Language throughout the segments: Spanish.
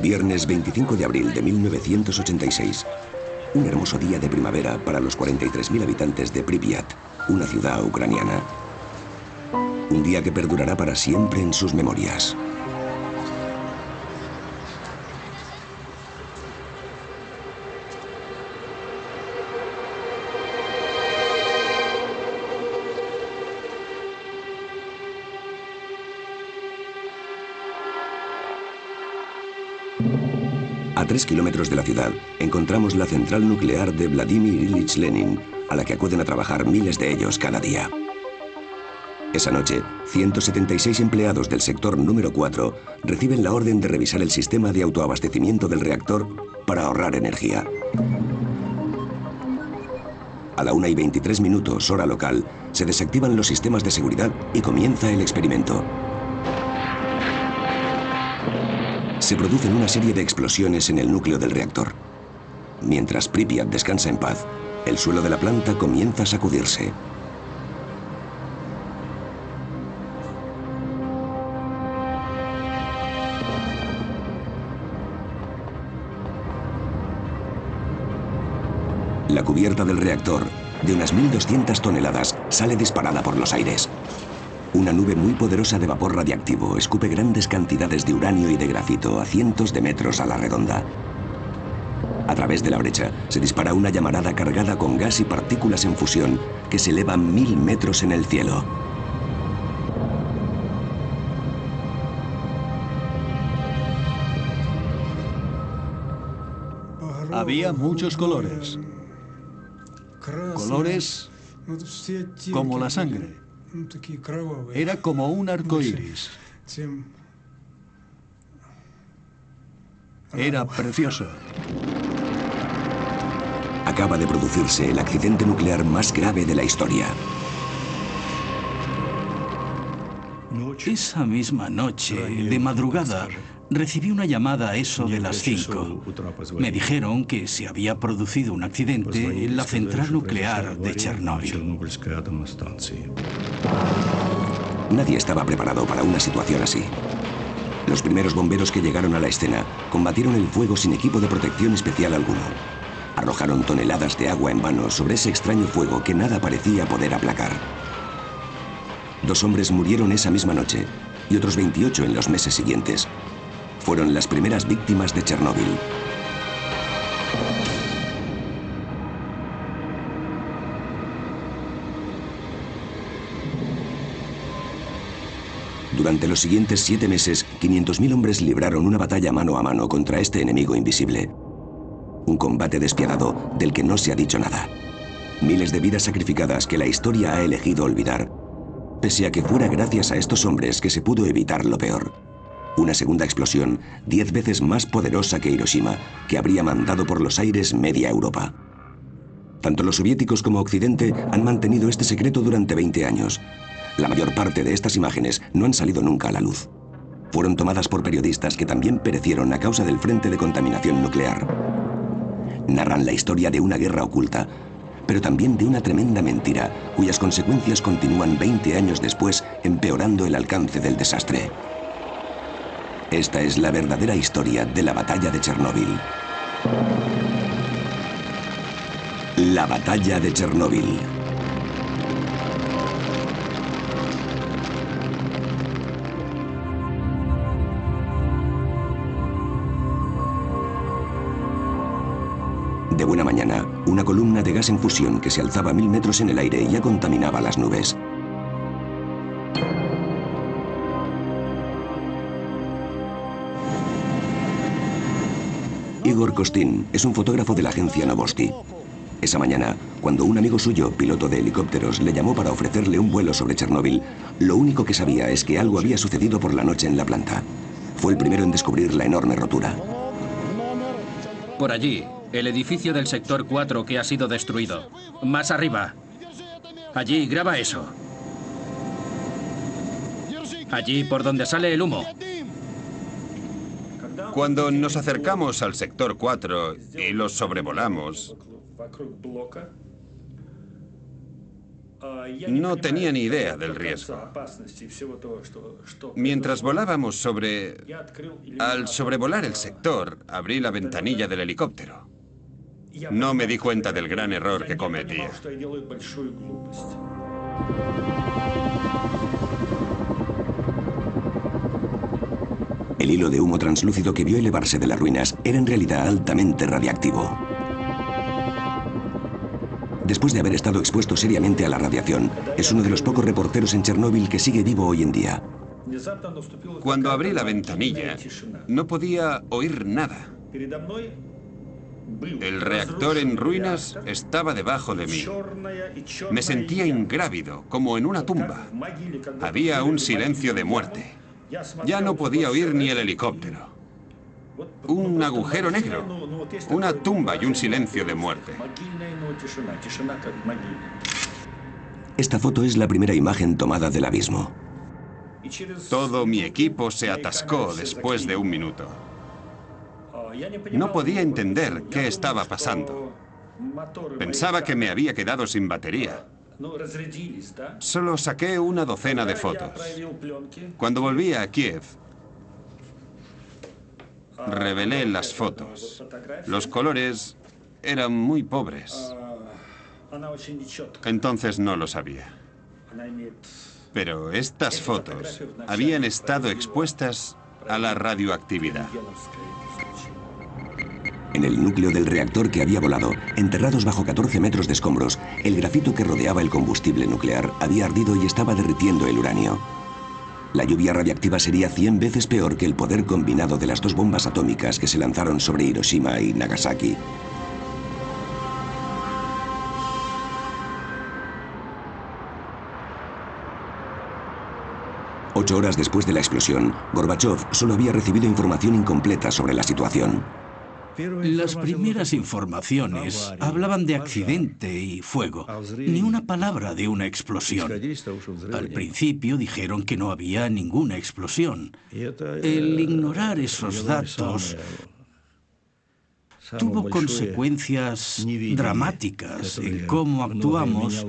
Viernes 25 de abril de 1986. Un hermoso día de primavera para los 43.000 habitantes de Pripyat, una ciudad ucraniana. Un día que perdurará para siempre en sus memorias. A 3 kilómetros de la ciudad encontramos la central nuclear de Vladimir Ilich Lenin, a la que acuden a trabajar miles de ellos cada día. Esa noche, 176 empleados del sector número 4 reciben la orden de revisar el sistema de autoabastecimiento del reactor para ahorrar energía. A la 1:23, hora local, se desactivan los sistemas de seguridad y comienza el experimento. Se producen una serie de explosiones en el núcleo del reactor. Mientras Pripyat descansa en paz, el suelo de la planta comienza a sacudirse. La cubierta del reactor, de unas 1.200 toneladas, sale disparada por los aires. Una nube muy poderosa de vapor radiactivo escupe grandes cantidades de uranio y de grafito a cientos de metros a la redonda. A través de la brecha se dispara una llamarada cargada con gas y partículas en fusión que se eleva 1000 metros en el cielo. Había muchos colores. Colores como la sangre. Era como un arco iris. Era precioso. Acaba de producirse el accidente nuclear más grave de la historia. Esa misma noche, de madrugada, recibí una llamada a eso de las 5. Me dijeron que se había producido un accidente en la central nuclear de Chernóbil. Nadie estaba preparado para una situación así. Los primeros bomberos que llegaron a la escena combatieron el fuego sin equipo de protección especial alguno. Arrojaron toneladas de agua en vano sobre ese extraño fuego que nada parecía poder aplacar. 2 hombres murieron esa misma noche y otros 28 en los meses siguientes. Fueron las primeras víctimas de Chernóbil. Durante los siguientes 7 meses, 500.000 hombres libraron una batalla mano a mano contra este enemigo invisible. Un combate despiadado del que no se ha dicho nada. Miles de vidas sacrificadas que la historia ha elegido olvidar, pese a que fuera gracias a estos hombres que se pudo evitar lo peor. Una segunda explosión, 10 veces más poderosa que Hiroshima, que habría mandado por los aires media Europa. Tanto los soviéticos como Occidente han mantenido este secreto durante 20 años. La mayor parte de estas imágenes no han salido nunca a la luz. Fueron tomadas por periodistas que también perecieron a causa del frente de contaminación nuclear. Narran la historia de una guerra oculta, pero también de una tremenda mentira, cuyas consecuencias continúan 20 años después, empeorando el alcance del desastre. Esta es la verdadera historia de la batalla de Chernóbil. La batalla de Chernóbil. De buena mañana, una columna de gas en fusión que se alzaba 1000 metros en el aire ya contaminaba las nubes. Igor Kostin es un fotógrafo de la agencia Novosti. Esa mañana, cuando un amigo suyo, piloto de helicópteros, le llamó para ofrecerle un vuelo sobre Chernóbil, lo único que sabía es que algo había sucedido por la noche en la planta. Fue el primero en descubrir la enorme rotura. Por allí, el edificio del sector 4 que ha sido destruido. Más arriba. Allí, graba eso. Allí por donde sale el humo. Cuando nos acercamos al sector 4 y los sobrevolamos, No tenía ni idea del riesgo. Mientras volábamos Al sobrevolar el sector, abrí la ventanilla del helicóptero. No me di cuenta del gran error que cometía. El hilo de humo translúcido que vio elevarse de las ruinas era en realidad altamente radiactivo. Después de haber estado expuesto seriamente a la radiación, es uno de los pocos reporteros en Chernóbil que sigue vivo hoy en día. Cuando abrí la ventanilla, no podía oír nada. El reactor en ruinas estaba debajo de mí. Me sentía ingrávido, como en una tumba. Había un silencio de muerte. Ya no podía oír ni el helicóptero. Un agujero negro, una tumba y un silencio de muerte. Esta foto es la primera imagen tomada del abismo. Todo mi equipo se atascó después de un minuto. No podía entender qué estaba pasando. Pensaba que me había quedado sin batería. Solo saqué una docena de fotos. Cuando volví a Kiev, revelé las fotos. Los colores eran muy pobres. Entonces no lo sabía. Pero estas fotos habían estado expuestas a la radioactividad. En el núcleo del reactor que había volado, enterrados bajo 14 metros de escombros, el grafito que rodeaba el combustible nuclear había ardido y estaba derritiendo el uranio. La lluvia radiactiva sería 100 veces peor que el poder combinado de las dos bombas atómicas que se lanzaron sobre Hiroshima y Nagasaki. Ocho horas después de la explosión, Gorbachov solo había recibido información incompleta sobre la situación. Las primeras informaciones hablaban de accidente y fuego, ni una palabra de una explosión. Al principio dijeron que no había ninguna explosión. El ignorar esos datos tuvo consecuencias dramáticas en cómo actuamos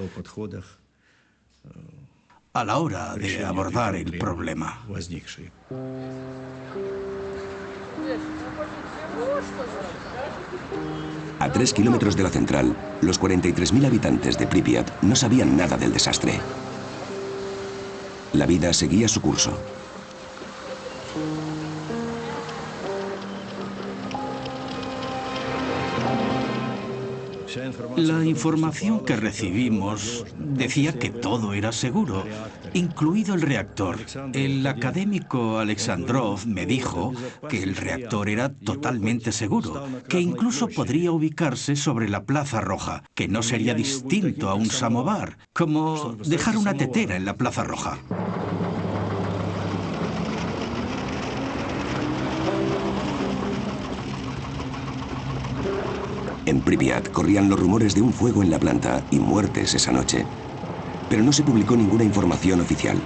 a la hora de abordar el problema. A 3 kilómetros de la central, los 43.000 habitantes de Pripyat no sabían nada del desastre. La vida seguía su curso. La información que recibimos decía que todo era seguro, incluido el reactor. El académico Alexandrov me dijo que el reactor era totalmente seguro, que incluso podría ubicarse sobre la Plaza Roja, que no sería distinto a un samovar, como dejar una tetera en la Plaza Roja. En Pripyat corrían los rumores de un fuego en la planta y muertes esa noche. Pero no se publicó ninguna información oficial.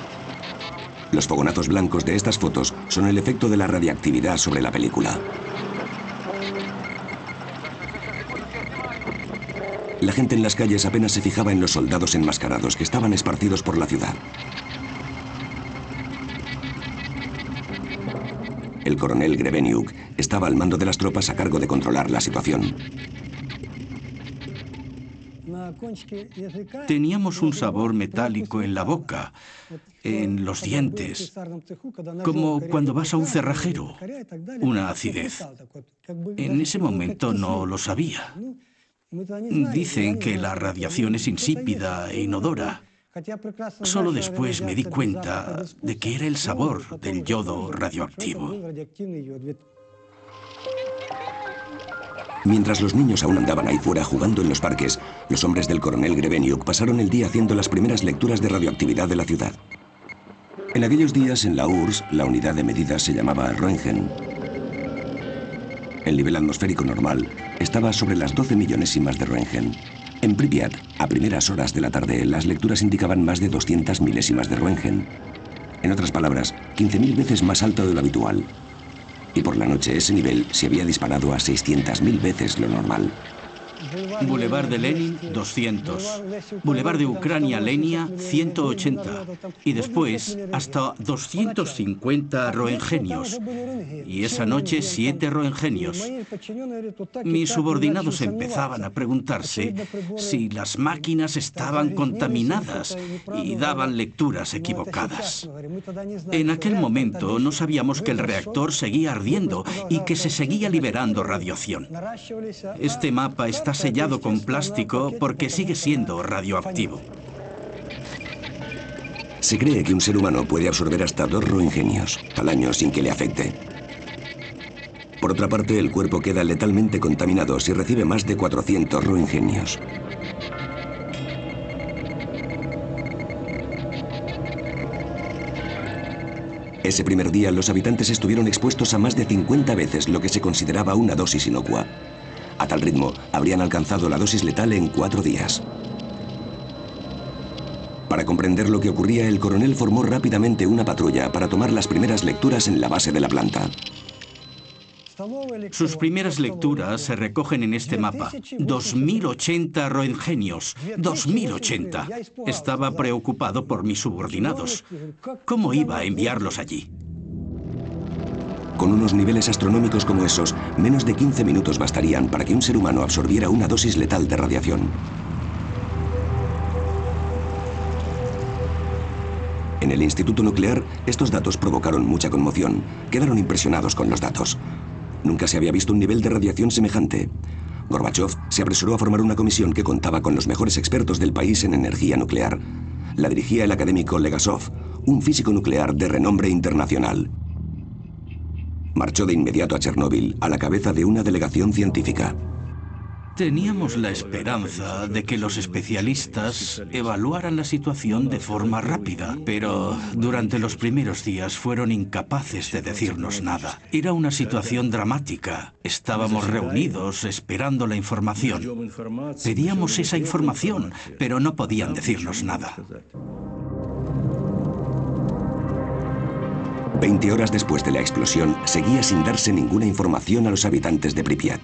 Los fogonazos blancos de estas fotos son el efecto de la radiactividad sobre la película. La gente en las calles apenas se fijaba en los soldados enmascarados que estaban esparcidos por la ciudad. El coronel Greveniuk estaba al mando de las tropas a cargo de controlar la situación. Teníamos un sabor metálico en la boca, en los dientes, como cuando vas a un cerrajero, una acidez. En ese momento no lo sabía. Dicen que la radiación es insípida e inodora. Solo después me di cuenta de que era el sabor del yodo radioactivo. Mientras los niños aún andaban ahí fuera jugando en los parques, los hombres del coronel Greveniuk pasaron el día haciendo las primeras lecturas de radioactividad de la ciudad. En aquellos días, en la URSS, la unidad de medida se llamaba Röntgen. El nivel atmosférico normal estaba sobre las 12 millonésimas de Röntgen. En Pripyat, a primeras horas de la tarde, las lecturas indicaban más de 200 milésimas de Röntgen. En otras palabras, 15.000 veces más alto de lo habitual. Y por la noche ese nivel se había disparado a 600.000 veces lo normal. Boulevard de Lenin, 200. Boulevard de Ucrania, Lenia, 180. Y después, hasta 250 roentgenios. Y esa noche, 7 roentgenios. Mis subordinados empezaban a preguntarse si las máquinas estaban contaminadas y daban lecturas equivocadas. En aquel momento no sabíamos que el reactor seguía ardiendo y que se seguía liberando radiación. Este mapa está sellado con plástico porque sigue siendo radioactivo. Se cree que un ser humano puede absorber hasta 2 roentgenios al año sin que le afecte. Por otra parte, el cuerpo queda letalmente contaminado si recibe más de 400 roentgenios. Ese primer día, los habitantes estuvieron expuestos a más de 50 veces lo que se consideraba una dosis inocua. A tal ritmo, habrían alcanzado la dosis letal en 4 días. Para comprender lo que ocurría, el coronel formó rápidamente una patrulla para tomar las primeras lecturas en la base de la planta. Sus primeras lecturas se recogen en este mapa. 2080 roentgenios. 2080. Estaba preocupado por mis subordinados. ¿Cómo iba a enviarlos allí? Con unos niveles astronómicos como esos, menos de 15 minutos bastarían para que un ser humano absorbiera una dosis letal de radiación. En el Instituto Nuclear, estos datos provocaron mucha conmoción. Quedaron impresionados con los datos. Nunca se había visto un nivel de radiación semejante. Gorbachov se apresuró a formar una comisión que contaba con los mejores expertos del país en energía nuclear. La dirigía el académico Legasov, un físico nuclear de renombre internacional. Marchó de inmediato a Chernóbil a la cabeza de una delegación científica. Teníamos la esperanza de que los especialistas evaluaran la situación de forma rápida, pero durante los primeros días fueron incapaces de decirnos nada. Era una situación dramática. Estábamos reunidos esperando la información. Pedíamos esa información, pero no podían decirnos nada. 20 horas después de la explosión, seguía sin darse ninguna información a los habitantes de Pripyat.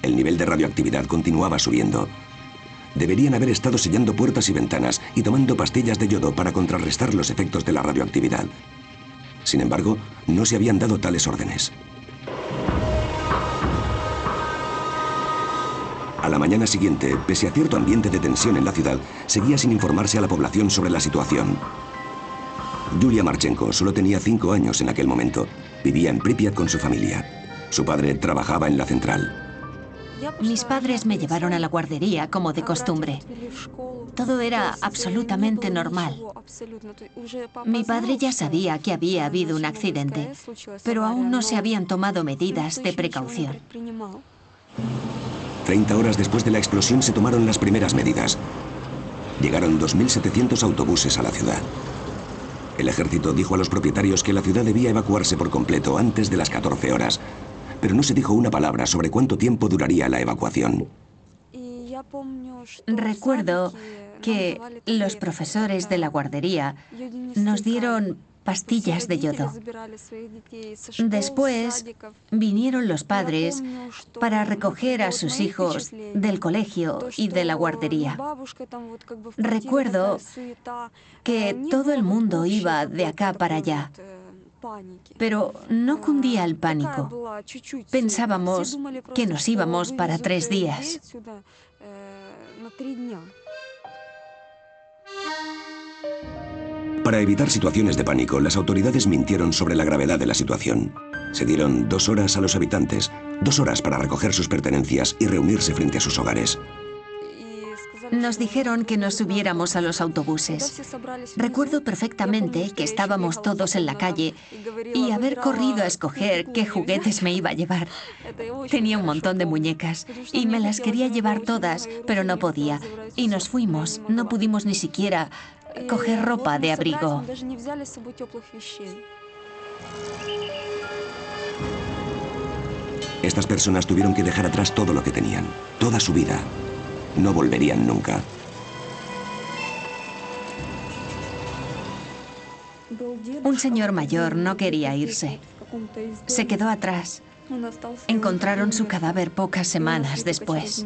El nivel de radioactividad continuaba subiendo. Deberían haber estado sellando puertas y ventanas y tomando pastillas de yodo para contrarrestar los efectos de la radioactividad. Sin embargo, no se habían dado tales órdenes. A la mañana siguiente, pese a cierto ambiente de tensión en la ciudad, seguía sin informarse a la población sobre la situación. Yulia Marchenko solo tenía 5 años en aquel momento. Vivía en Pripyat con su familia. Su padre trabajaba en la central. Mis padres me llevaron a la guardería como de costumbre. Todo era absolutamente normal. Mi padre ya sabía que había habido un accidente, pero aún no se habían tomado medidas de precaución. 30 horas después de la explosión se tomaron las primeras medidas. Llegaron 2.700 autobuses a la ciudad. El ejército dijo a los propietarios que la ciudad debía evacuarse por completo antes de las 14 horas. Pero no se dijo una palabra sobre cuánto tiempo duraría la evacuación. Recuerdo que los profesores de la guardería nos dieron pastillas de yodo. Después vinieron los padres para recoger a sus hijos del colegio y de la guardería. Recuerdo que todo el mundo iba de acá para allá. Pero no cundía el pánico. Pensábamos que nos íbamos para 3 días. Para evitar situaciones de pánico, las autoridades mintieron sobre la gravedad de la situación. Se dieron 2 horas a los habitantes, 2 horas para recoger sus pertenencias y reunirse frente a sus hogares. Nos dijeron que nos subiéramos a los autobuses. Recuerdo perfectamente que estábamos todos en la calle y haber corrido a escoger qué juguetes me iba a llevar. Tenía un montón de muñecas y me las quería llevar todas, pero no podía. Y nos fuimos. No pudimos ni siquiera coger ropa de abrigo. Estas personas tuvieron que dejar atrás todo lo que tenían, toda su vida. No volverían nunca. Un señor mayor no quería irse. Se quedó atrás. Encontraron su cadáver pocas semanas después.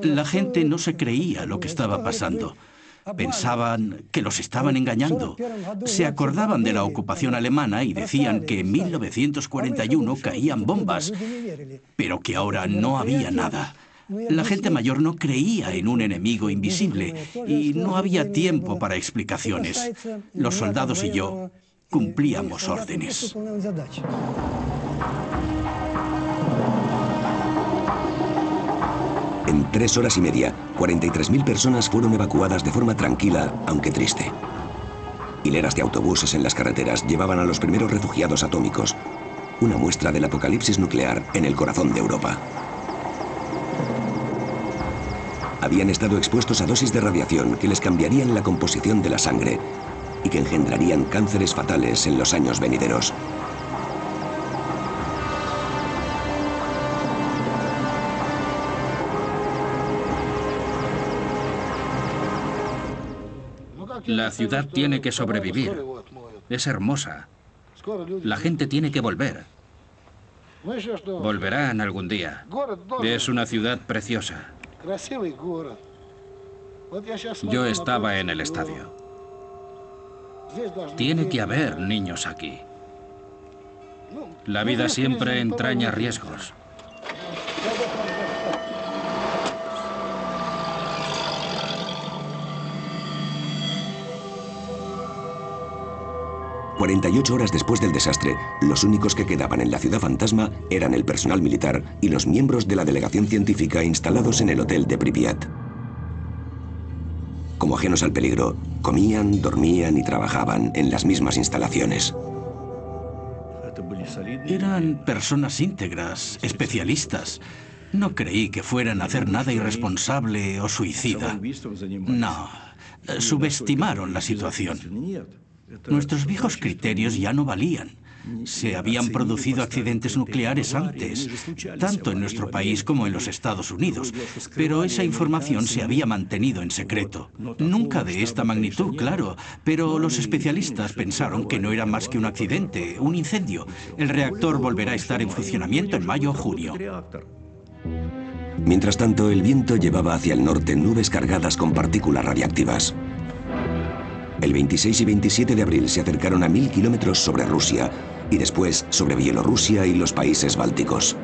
La gente no se creía lo que estaba pasando. Pensaban que los estaban engañando. Se acordaban de la ocupación alemana y decían que en 1941 caían bombas, pero que ahora no había nada. La gente mayor no creía en un enemigo invisible y no había tiempo para explicaciones. Los soldados y yo cumplíamos órdenes. En 3 horas y media, 43.000 personas fueron evacuadas de forma tranquila, aunque triste. Hileras de autobuses en las carreteras llevaban a los primeros refugiados atómicos, una muestra del apocalipsis nuclear en el corazón de Europa. Habían estado expuestos a dosis de radiación que les cambiarían la composición de la sangre y que engendrarían cánceres fatales en los años venideros. La ciudad tiene que sobrevivir. Es hermosa. La gente tiene que volver. Volverán algún día. Es una ciudad preciosa. Yo estaba en el estadio. Tiene que haber niños aquí. La vida siempre entraña riesgos. ...48 horas después del desastre, los únicos que quedaban en la ciudad fantasma eran el personal militar y los miembros de la delegación científica instalados en el hotel de Pripyat. Como ajenos al peligro, comían, dormían y trabajaban en las mismas instalaciones. Eran personas íntegras, especialistas. No creí que fueran a hacer nada irresponsable o suicida. No, subestimaron la situación. Nuestros viejos criterios ya no valían. Se habían producido accidentes nucleares antes, tanto en nuestro país como en los Estados Unidos, pero esa información se había mantenido en secreto. Nunca de esta magnitud, claro, pero los especialistas pensaron que no era más que un accidente, un incendio. El reactor volverá a estar en funcionamiento en mayo o junio. Mientras tanto, el viento llevaba hacia el norte nubes cargadas con partículas radiactivas. El 26 y 27 de abril se acercaron a 1000 kilómetros sobre Rusia y después sobre Bielorrusia y los países bálticos.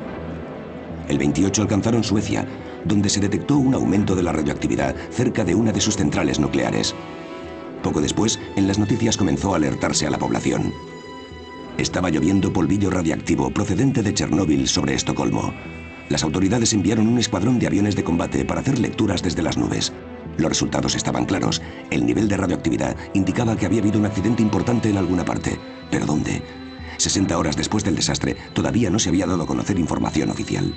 El 28 alcanzaron Suecia, donde se detectó un aumento de la radioactividad cerca de una de sus centrales nucleares. Poco después, en las noticias comenzó a alertarse a la población. Estaba lloviendo polvillo radiactivo procedente de Chernóbil sobre Estocolmo. Las autoridades enviaron un escuadrón de aviones de combate para hacer lecturas desde las nubes. Los resultados estaban claros. El nivel de radioactividad indicaba que había habido un accidente importante en alguna parte. ¿Pero dónde? 60 horas después del desastre, todavía no se había dado a conocer información oficial.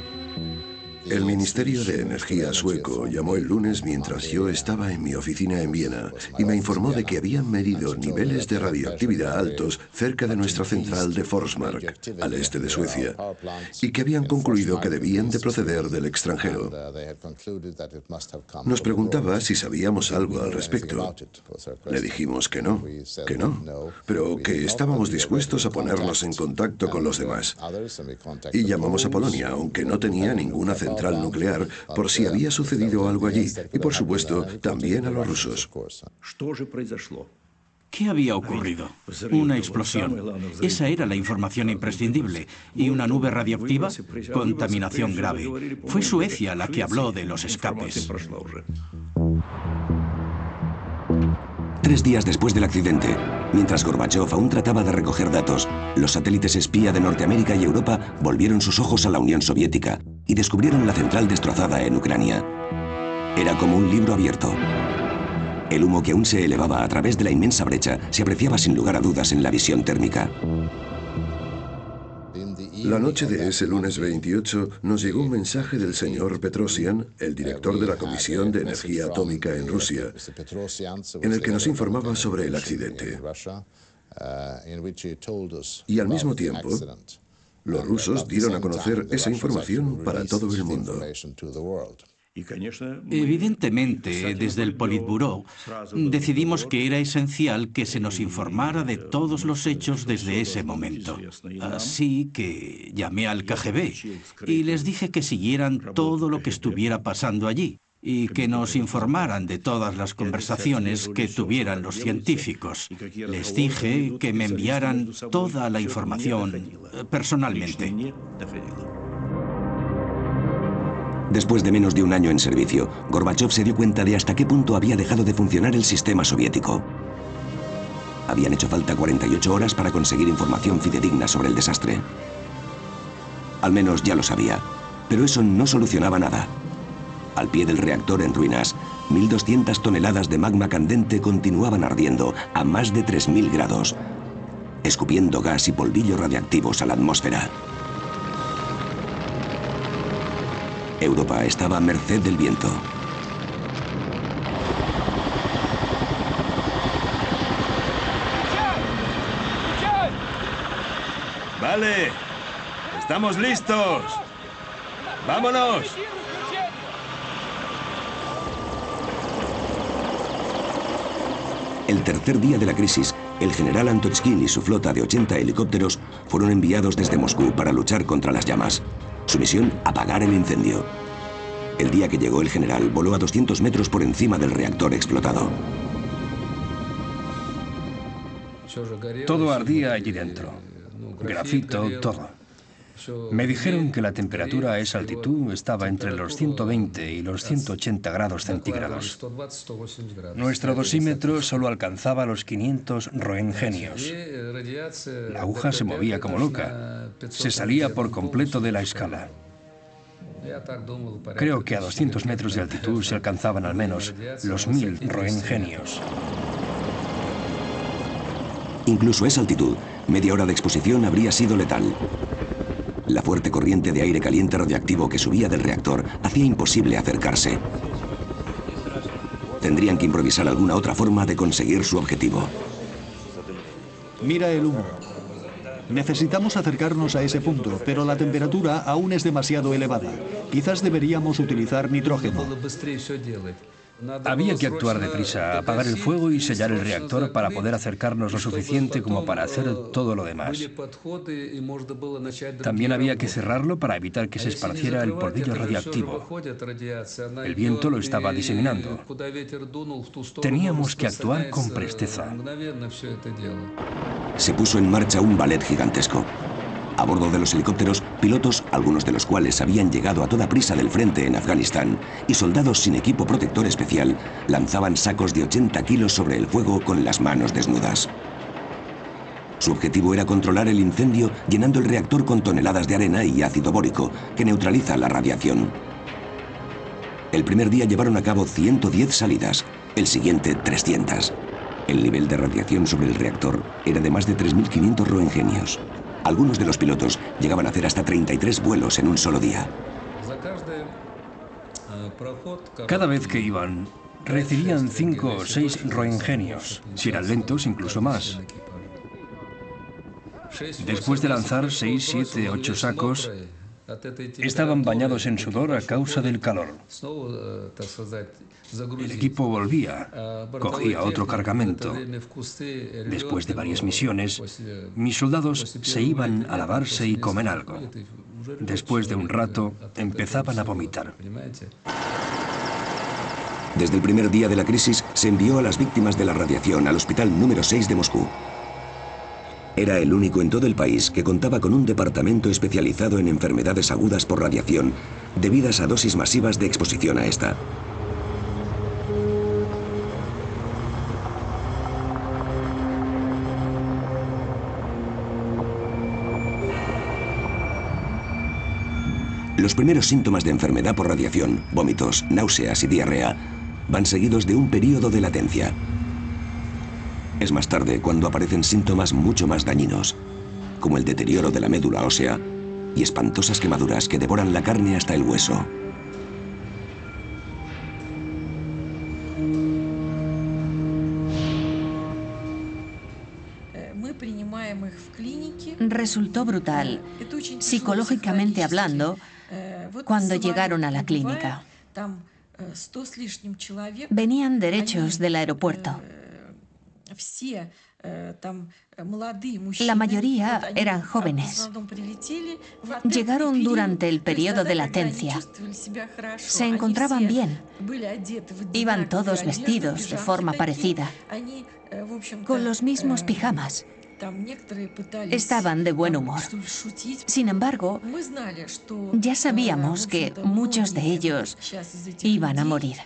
El Ministerio de Energía sueco llamó el lunes mientras yo estaba en mi oficina en Viena y me informó de que habían medido niveles de radioactividad altos cerca de nuestra central de Forsmark, al este de Suecia, y que habían concluido que debían de proceder del extranjero. Nos preguntaba si sabíamos algo al respecto. Le dijimos que no, pero que estábamos dispuestos a ponernos en contacto con los demás. Y llamamos a Polonia, aunque no tenía ninguna central nuclear, por si había sucedido algo allí, y por supuesto también a los rusos. ¿Qué había ocurrido? Una explosión. Esa era la información imprescindible. ¿Y una nube radioactiva? Contaminación grave. Fue Suecia la que habló de los escapes. 3 días después del accidente, mientras Gorbachov aún trataba de recoger datos, los satélites espía de Norteamérica y Europa volvieron sus ojos a la Unión Soviética y descubrieron la central destrozada en Ucrania. Era como un libro abierto. El humo que aún se elevaba a través de la inmensa brecha se apreciaba sin lugar a dudas en la visión térmica. La noche de ese lunes 28 nos llegó un mensaje del señor Petrosian, el director de la Comisión de Energía Atómica en Rusia, en el que nos informaba sobre el accidente. Y al mismo tiempo, los rusos dieron a conocer esa información para todo el mundo. Evidentemente, desde el Politburó, decidimos que era esencial que se nos informara de todos los hechos desde ese momento. Así que llamé al KGB y les dije que siguieran todo lo que estuviera pasando allí y que nos informaran de todas las conversaciones que tuvieran los científicos. Les dije que me enviaran toda la información personalmente. Después de menos de un año en servicio, Gorbachov se dio cuenta de hasta qué punto había dejado de funcionar el sistema soviético. Habían hecho falta 48 horas para conseguir información fidedigna sobre el desastre. Al menos ya lo sabía, pero eso no solucionaba nada. Al pie del reactor en ruinas, 1.200 toneladas de magma candente continuaban ardiendo a más de 3.000 grados, escupiendo gas y polvillos radiactivos a la atmósfera. Europa estaba a merced del viento. Vale, estamos listos. ¡Vámonos! El tercer día de la crisis, el general Antochkin y su flota de 80 helicópteros fueron enviados desde Moscú para luchar contra las llamas. Su misión, apagar el incendio. El día que llegó el general, voló a 200 metros por encima del reactor explotado. Todo ardía allí dentro. Grafito, todo. Me dijeron que la temperatura a esa altitud estaba entre los 120 y los 180 grados centígrados. Nuestro dosímetro solo alcanzaba los 500 roentgenios. La aguja se movía como loca. Se salía por completo de la escala. Creo que a 200 metros de altitud se alcanzaban al menos los 1000 roentgenios. Incluso a esa altitud, media hora de exposición habría sido letal. La fuerte corriente de aire caliente radioactivo que subía del reactor hacía imposible acercarse. Tendrían que improvisar alguna otra forma de conseguir su objetivo. Mira el humo. Necesitamos acercarnos a ese punto, pero la temperatura aún es demasiado elevada. Quizás deberíamos utilizar nitrógeno. Había que actuar deprisa, apagar el fuego y sellar el reactor para poder acercarnos lo suficiente como para hacer todo lo demás. También había que cerrarlo para evitar que se esparciera el polvillo radiactivo. El viento lo estaba diseminando. Teníamos que actuar con presteza. Se puso en marcha un ballet gigantesco. A bordo de los helicópteros, pilotos, algunos de los cuales habían llegado a toda prisa del frente en Afganistán, y soldados sin equipo protector especial, lanzaban sacos de 80 kilos sobre el fuego con las manos desnudas. Su objetivo era controlar el incendio llenando el reactor con toneladas de arena y ácido bórico, que neutraliza la radiación. El primer día llevaron a cabo 110 salidas, el siguiente 300. El nivel de radiación sobre el reactor era de más de 3.500 roentgenios. Algunos de los pilotos llegaban a hacer hasta 33 vuelos en un solo día. Cada vez que iban, recibían 5 o 6 roentgenios. Si eran lentos, incluso más. Después de lanzar 6, 7, 8 sacos, estaban bañados en sudor a causa del calor. El equipo volvía, cogía otro cargamento. Después de varias misiones, mis soldados se iban a lavarse y comer algo. Después de un rato, empezaban a vomitar. Desde el primer día de la crisis, se envió a las víctimas de la radiación al hospital número 6 de Moscú. Era el único en todo el país que contaba con un departamento especializado en enfermedades agudas por radiación, debidas a dosis masivas de exposición a esta. Los primeros síntomas de enfermedad por radiación, vómitos, náuseas y diarrea, van seguidos de un periodo de latencia. Es más tarde cuando aparecen síntomas mucho más dañinos, como el deterioro de la médula ósea y espantosas quemaduras que devoran la carne hasta el hueso. Resultó brutal, psicológicamente hablando, cuando llegaron a la clínica. Venían derechos del aeropuerto. La mayoría eran jóvenes. Llegaron durante el periodo de latencia. Se encontraban bien. Iban todos vestidos de forma parecida, con los mismos pijamas. Estaban de buen humor. Sin embargo, ya sabíamos que muchos de ellos iban a morir.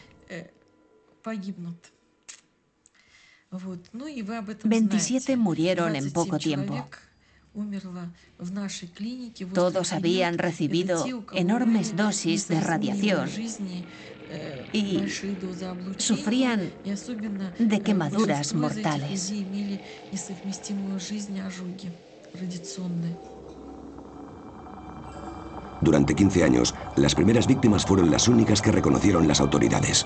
27 murieron en poco tiempo. Todos habían recibido enormes dosis de radiación y sufrían de quemaduras mortales. Durante 15 años, las primeras víctimas fueron las únicas que reconocieron las autoridades.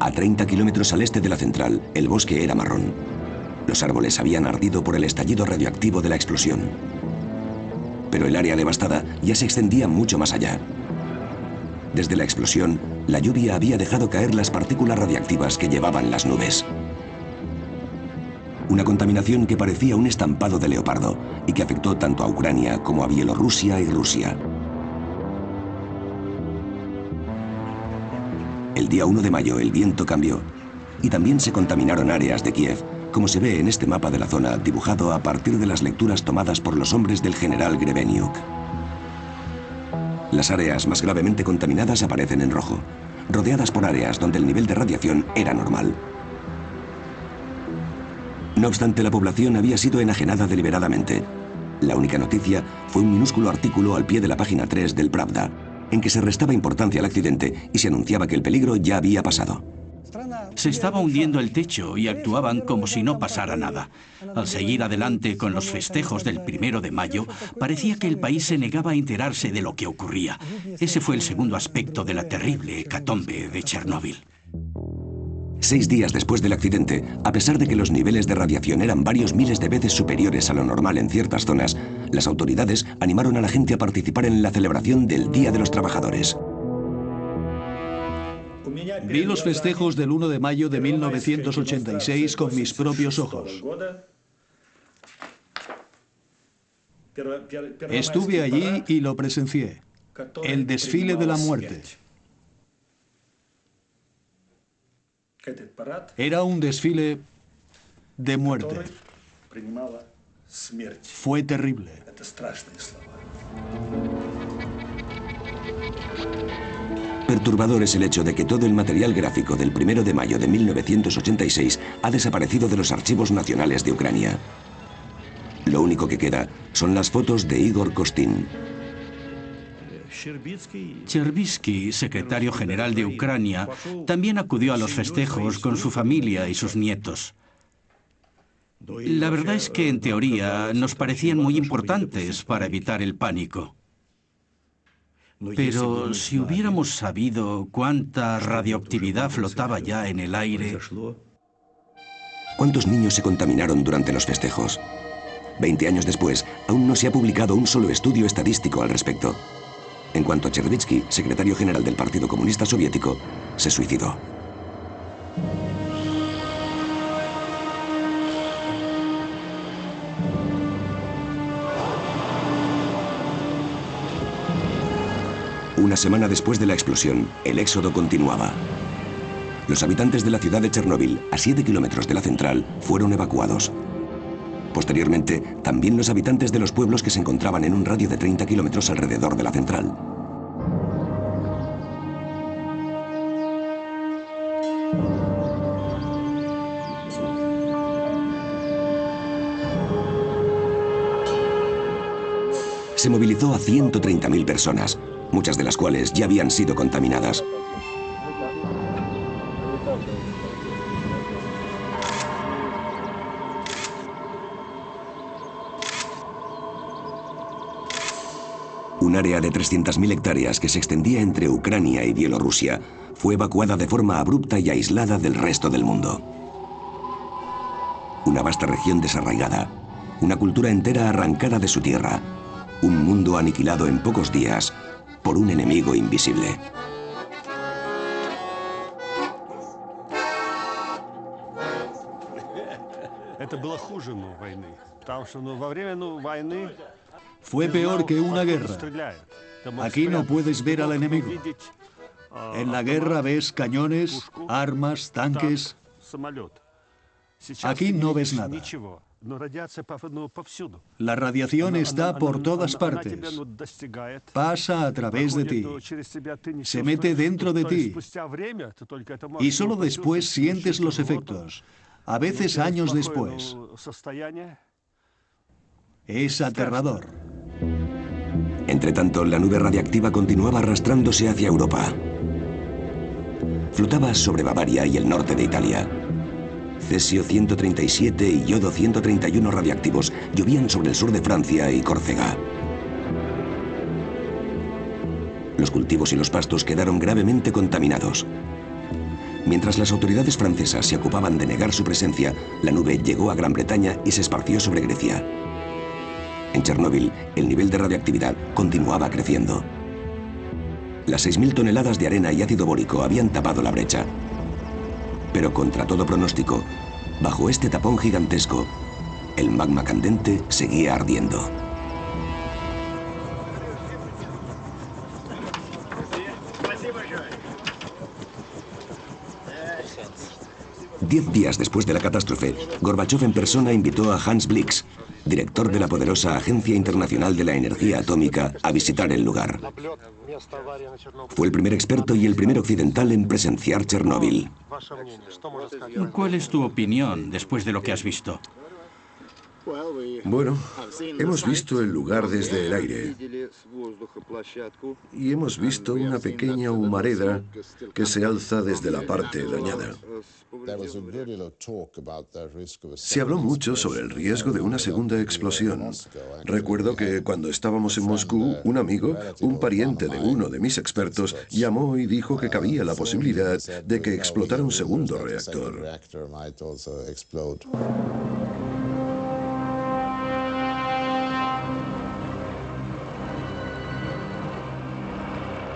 A 30 kilómetros al este de la central, el bosque era marrón. Los árboles habían ardido por el estallido radioactivo de la explosión. Pero el área devastada ya se extendía mucho más allá. Desde la explosión, la lluvia había dejado caer las partículas radiactivas que llevaban las nubes. Una contaminación que parecía un estampado de leopardo y que afectó tanto a Ucrania como a Bielorrusia y Rusia. El día 1 de mayo el viento cambió y también se contaminaron áreas de Kiev, como se ve en este mapa de la zona dibujado a partir de las lecturas tomadas por los hombres del general Greveniuk. Las áreas más gravemente contaminadas aparecen en rojo, rodeadas por áreas donde el nivel de radiación era normal. No obstante, la población había sido enajenada deliberadamente. La única noticia fue un minúsculo artículo al pie de la página 3 del Pravda, en que se restaba importancia al accidente y se anunciaba que el peligro ya había pasado. Se estaba hundiendo el techo y actuaban como si no pasara nada. Al seguir adelante con los festejos del 1 de mayo, parecía que el país se negaba a enterarse de lo que ocurría. Ese fue el segundo aspecto de la terrible hecatombe de Chernóbil. 6 días después del accidente, a pesar de que los niveles de radiación eran varios miles de veces superiores a lo normal en ciertas zonas, las autoridades animaron a la gente a participar en la celebración del Día de los Trabajadores. Vi los festejos del 1 de mayo de 1986 con mis propios ojos. Estuve allí y lo presencié. El desfile de la muerte. Era un desfile de muerte. Fue terrible. Perturbador es el hecho de que todo el material gráfico del 1 de mayo de 1986 ha desaparecido de los archivos nacionales de Ucrania. Lo único que queda son las fotos de Igor Kostin. Cherbyshky, secretario general de Ucrania, también acudió a los festejos con su familia y sus nietos. La verdad es que, en teoría, nos parecían muy importantes para evitar el pánico. Pero si hubiéramos sabido cuánta radioactividad flotaba ya en el aire... ¿Cuántos niños se contaminaron durante los festejos? 20 años después, aún no se ha publicado un solo estudio estadístico al respecto. En cuanto a Cherbyshky, secretario general del Partido Comunista Soviético, se suicidó. Una semana después de la explosión, el éxodo continuaba. Los habitantes de la ciudad de Chernóbil, a 7 kilómetros de la central, fueron evacuados. Posteriormente, también los habitantes de los pueblos que se encontraban en un radio de 30 kilómetros alrededor de la central. Se movilizó a 130.000 personas, muchas de las cuales ya habían sido contaminadas. Un área de 300.000 hectáreas que se extendía entre Ucrania y Bielorrusia fue evacuada de forma abrupta y aislada del resto del mundo. Una vasta región desarraigada, una cultura entera arrancada de su tierra, un mundo aniquilado en pocos días por un enemigo invisible. Fue peor que una guerra. Aquí no puedes ver al enemigo. En la guerra ves cañones, armas, tanques. Aquí no ves nada. La radiación está por todas partes. Pasa a través de ti. Se mete dentro de ti. Y solo después sientes los efectos. A veces años después. Es aterrador. Entretanto, la nube radiactiva continuaba arrastrándose hacia Europa. Flotaba sobre Bavaria y el norte de Italia. Cesio 137 y yodo 131 radiactivos llovían sobre el sur de Francia y Córcega. Los cultivos y los pastos quedaron gravemente contaminados. Mientras las autoridades francesas se ocupaban de negar su presencia, la nube llegó a Gran Bretaña y se esparció sobre Grecia. En Chernóbil, el nivel de radiactividad continuaba creciendo. Las 6.000 toneladas de arena y ácido bórico habían tapado la brecha. Pero contra todo pronóstico, bajo este tapón gigantesco, el magma candente seguía ardiendo. Diez días después de la catástrofe, Gorbachov en persona invitó a Hans Blix, director de la poderosa Agencia Internacional de la Energía Atómica, a visitar el lugar. Fue el primer experto y el primer occidental en presenciar Chernóbil. ¿Cuál es tu opinión después de lo que has visto? Bueno, hemos visto el lugar desde el aire y hemos visto una pequeña humareda que se alza desde la parte dañada. Se habló mucho sobre el riesgo de una segunda explosión. Recuerdo que cuando estábamos en Moscú, un amigo, un pariente de uno de mis expertos, llamó y dijo que cabía la posibilidad de que explotara un segundo reactor.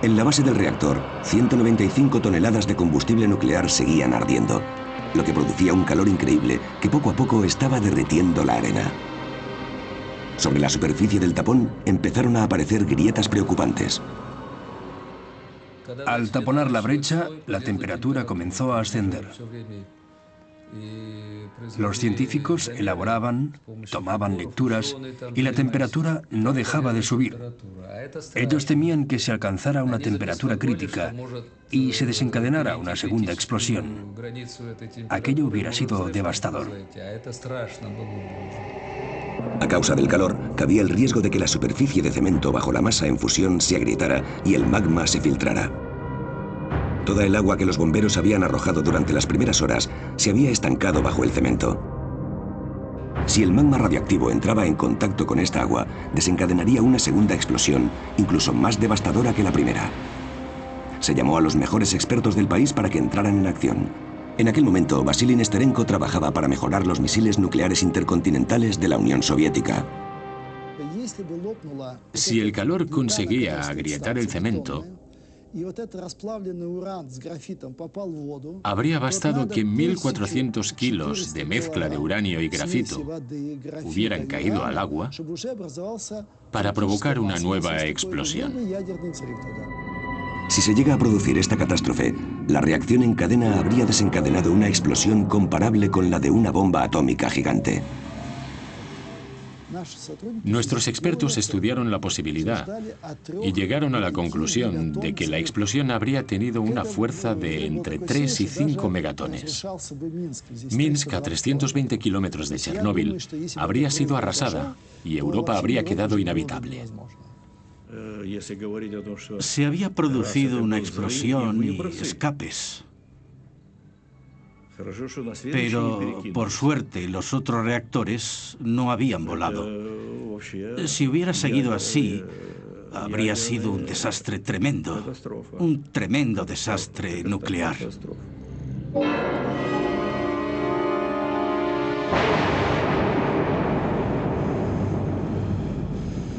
En la base del reactor, 195 toneladas de combustible nuclear seguían ardiendo, lo que producía un calor increíble que poco a poco estaba derritiendo la arena. Sobre la superficie del tapón empezaron a aparecer grietas preocupantes. Al taponar la brecha, la temperatura comenzó a ascender. Los científicos elaboraban, tomaban lecturas y la temperatura no dejaba de subir. Ellos temían que se alcanzara una temperatura crítica y se desencadenara una segunda explosión. Aquello hubiera sido devastador. A causa del calor, cabía el riesgo de que la superficie de cemento bajo la masa en fusión se agrietara y el magma se filtrara. Toda el agua que los bomberos habían arrojado durante las primeras horas se había estancado bajo el cemento. Si el magma radiactivo entraba en contacto con esta agua, desencadenaría una segunda explosión, incluso más devastadora que la primera. Se llamó a los mejores expertos del país para que entraran en acción. En aquel momento, Vasily Nesterenko trabajaba para mejorar los misiles nucleares intercontinentales de la Unión Soviética. Si el calor conseguía agrietar el cemento, habría bastado que 1.400 kilos de mezcla de uranio y grafito hubieran caído al agua para provocar una nueva explosión. Si se llega a producir esta catástrofe, la reacción en cadena habría desencadenado una explosión comparable con la de una bomba atómica gigante. Nuestros expertos estudiaron la posibilidad y llegaron a la conclusión de que la explosión habría tenido una fuerza de entre 3 y 5 megatones. Minsk, a 320 kilómetros de Chernóbil, habría sido arrasada y Europa habría quedado inhabitable. Se había producido una explosión y escapes. Pero, por suerte, los otros reactores no habían volado. Si hubiera seguido así, habría sido un desastre tremendo, un tremendo desastre nuclear.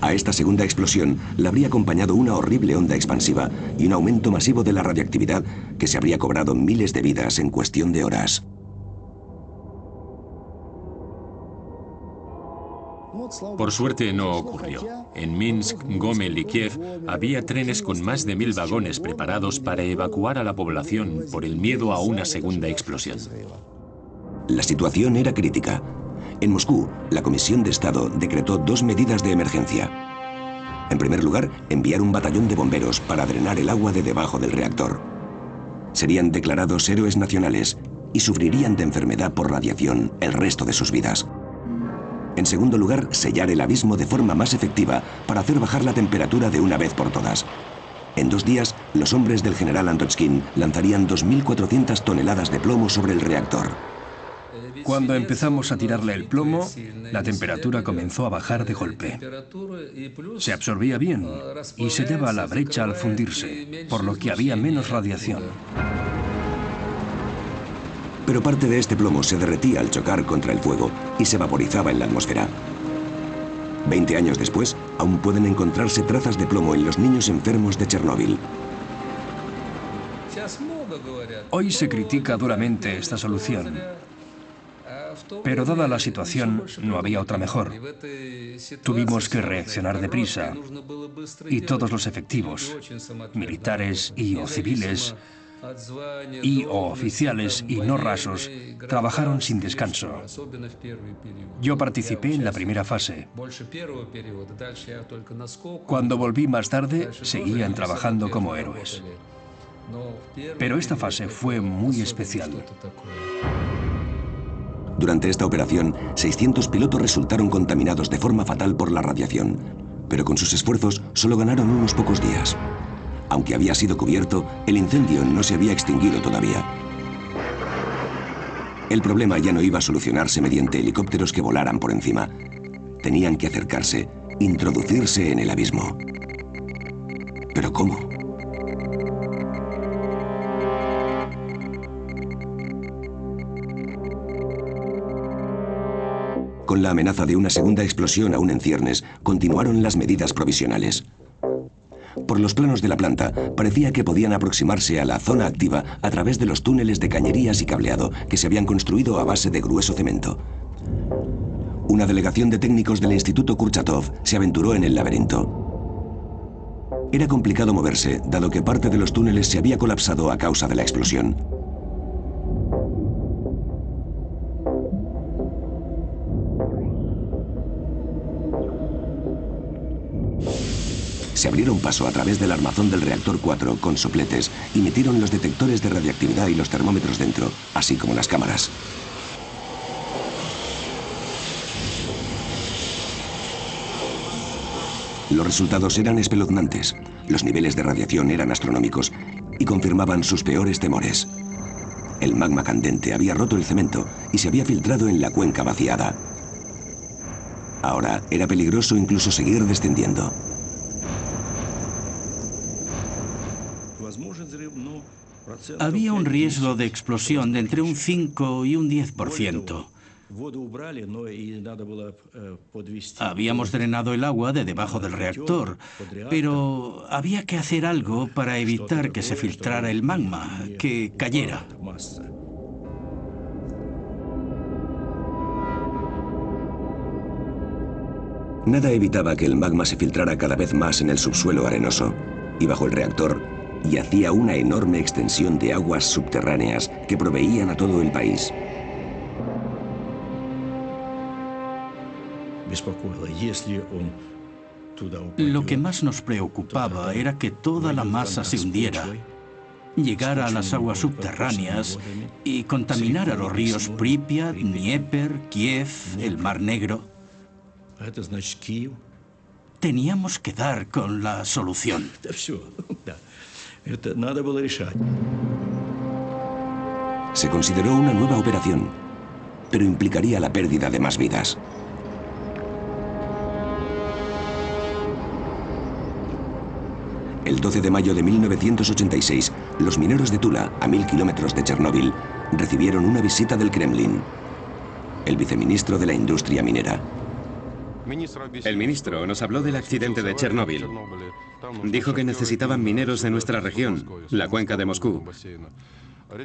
A esta segunda explosión le habría acompañado una horrible onda expansiva y un aumento masivo de la radiactividad que se habría cobrado miles de vidas en cuestión de horas. Por suerte no ocurrió. En Minsk, Gomel y Kiev había trenes con más de 1000 vagones preparados para evacuar a la población por el miedo a una segunda explosión. La situación era crítica. En Moscú, la Comisión de Estado decretó 2 medidas de emergencia. En primer lugar, enviar un batallón de bomberos para drenar el agua de debajo del reactor. Serían declarados héroes nacionales y sufrirían de enfermedad por radiación el resto de sus vidas. En segundo lugar, sellar el abismo de forma más efectiva para hacer bajar la temperatura de una vez por todas. En 2 días, los hombres del general Antochkin lanzarían 2400 toneladas de plomo sobre el reactor. Cuando empezamos a tirarle el plomo, la temperatura comenzó a bajar de golpe. Se absorbía bien y sellaba la brecha al fundirse, por lo que había menos radiación. Pero parte de este plomo se derretía al chocar contra el fuego y se vaporizaba en la atmósfera. 20 años después, aún pueden encontrarse trazas de plomo en los niños enfermos de Chernóbil. Hoy se critica duramente esta solución, pero dada la situación, no había otra mejor. Tuvimos que reaccionar deprisa y todos los efectivos, militares y o civiles, y o oficiales y no rasos, trabajaron sin descanso. Yo participé en la primera fase. Cuando volví más tarde, seguían trabajando como héroes. Pero esta fase fue muy especial. Durante esta operación, 600 pilotos resultaron contaminados de forma fatal por la radiación, pero con sus esfuerzos solo ganaron unos pocos días. Aunque había sido cubierto, el incendio no se había extinguido todavía. El problema ya no iba a solucionarse mediante helicópteros que volaran por encima. Tenían que acercarse, introducirse en el abismo. ¿Pero cómo? Con la amenaza de una segunda explosión aún en ciernes, continuaron las medidas provisionales. Por los planos de la planta, parecía que podían aproximarse a la zona activa a través de los túneles de cañerías y cableado que se habían construido a base de grueso cemento. Una delegación de técnicos del Instituto Kurchatov se aventuró en el laberinto. Era complicado moverse, dado que parte de los túneles se había colapsado a causa de la explosión. Se abrieron paso a través del armazón del reactor 4 con sopletes y metieron los detectores de radiactividad y los termómetros dentro, así como las cámaras. Los resultados eran espeluznantes. Los niveles de radiación eran astronómicos y confirmaban sus peores temores. El magma candente había roto el cemento y se había filtrado en la cuenca vaciada. Ahora era peligroso incluso seguir descendiendo. Había un riesgo de explosión de entre un 5 y un 10%. Habíamos drenado el agua de debajo del reactor, pero había que hacer algo para evitar que se filtrara el magma, que cayera. Nada evitaba que el magma se filtrara cada vez más en el subsuelo arenoso, y bajo el reactor yacía una enorme extensión de aguas subterráneas que proveían a todo el país. Lo que más nos preocupaba era que toda la masa se hundiera, llegara a las aguas subterráneas y contaminara los ríos Pripyat, Dnieper, Kiev, el Mar Negro. Teníamos que dar con la solución. Se consideró una nueva operación, pero implicaría la pérdida de más vidas. El 12 de mayo de 1986, los mineros de Tula, a 1000 kilómetros de Chernóbil, recibieron una visita del Kremlin. El viceministro de la industria minera. El ministro nos habló del accidente de Chernóbil. Dijo que necesitaban mineros de nuestra región, la cuenca de Moscú.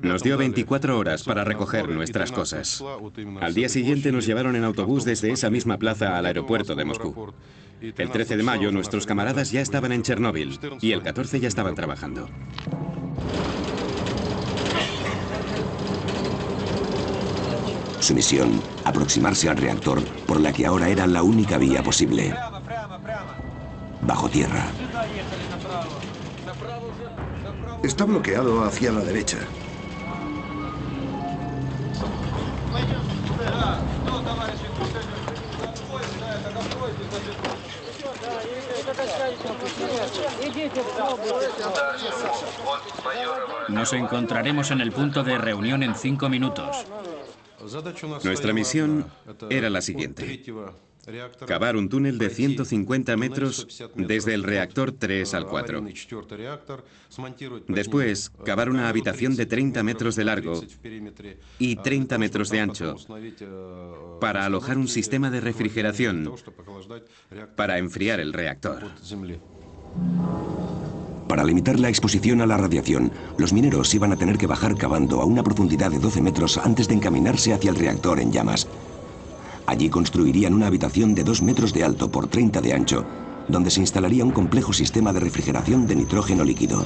Nos dio 24 horas para recoger nuestras cosas. Al día siguiente nos llevaron en autobús desde esa misma plaza al aeropuerto de Moscú. El 13 de mayo nuestros camaradas ya estaban en Chernóbil y el 14 ya estaban trabajando. Su misión, aproximarse al reactor por la que ahora era la única vía posible. Bajo tierra. Está bloqueado hacia la derecha. Nos encontraremos en el punto de reunión en 5 minutos. Nuestra misión era la siguiente: cavar un túnel de 150 metros desde el reactor 3 al 4. Después, cavar una habitación de 30 metros de largo y 30 metros de ancho para alojar un sistema de refrigeración para enfriar el reactor. Para limitar la exposición a la radiación, los mineros iban a tener que bajar cavando a una profundidad de 12 metros antes de encaminarse hacia el reactor en llamas. Allí construirían una habitación de 2 metros de alto por 30 de ancho, donde se instalaría un complejo sistema de refrigeración de nitrógeno líquido.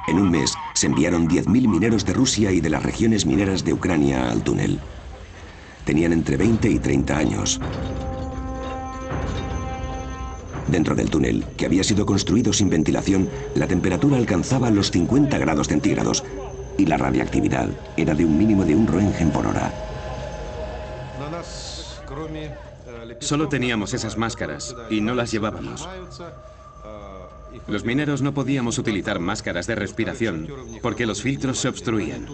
En un mes se enviaron 10.000 mineros de Rusia y de las regiones mineras de Ucrania al túnel. Tenían entre 20 y 30 años. Dentro del túnel, que había sido construido sin ventilación, la temperatura alcanzaba los 50 grados centígrados y la radiactividad era de un mínimo de 1 Roentgen por hora. Solo teníamos esas máscaras y no las llevábamos. Los mineros no podíamos utilizar máscaras de respiración porque los filtros se obstruían.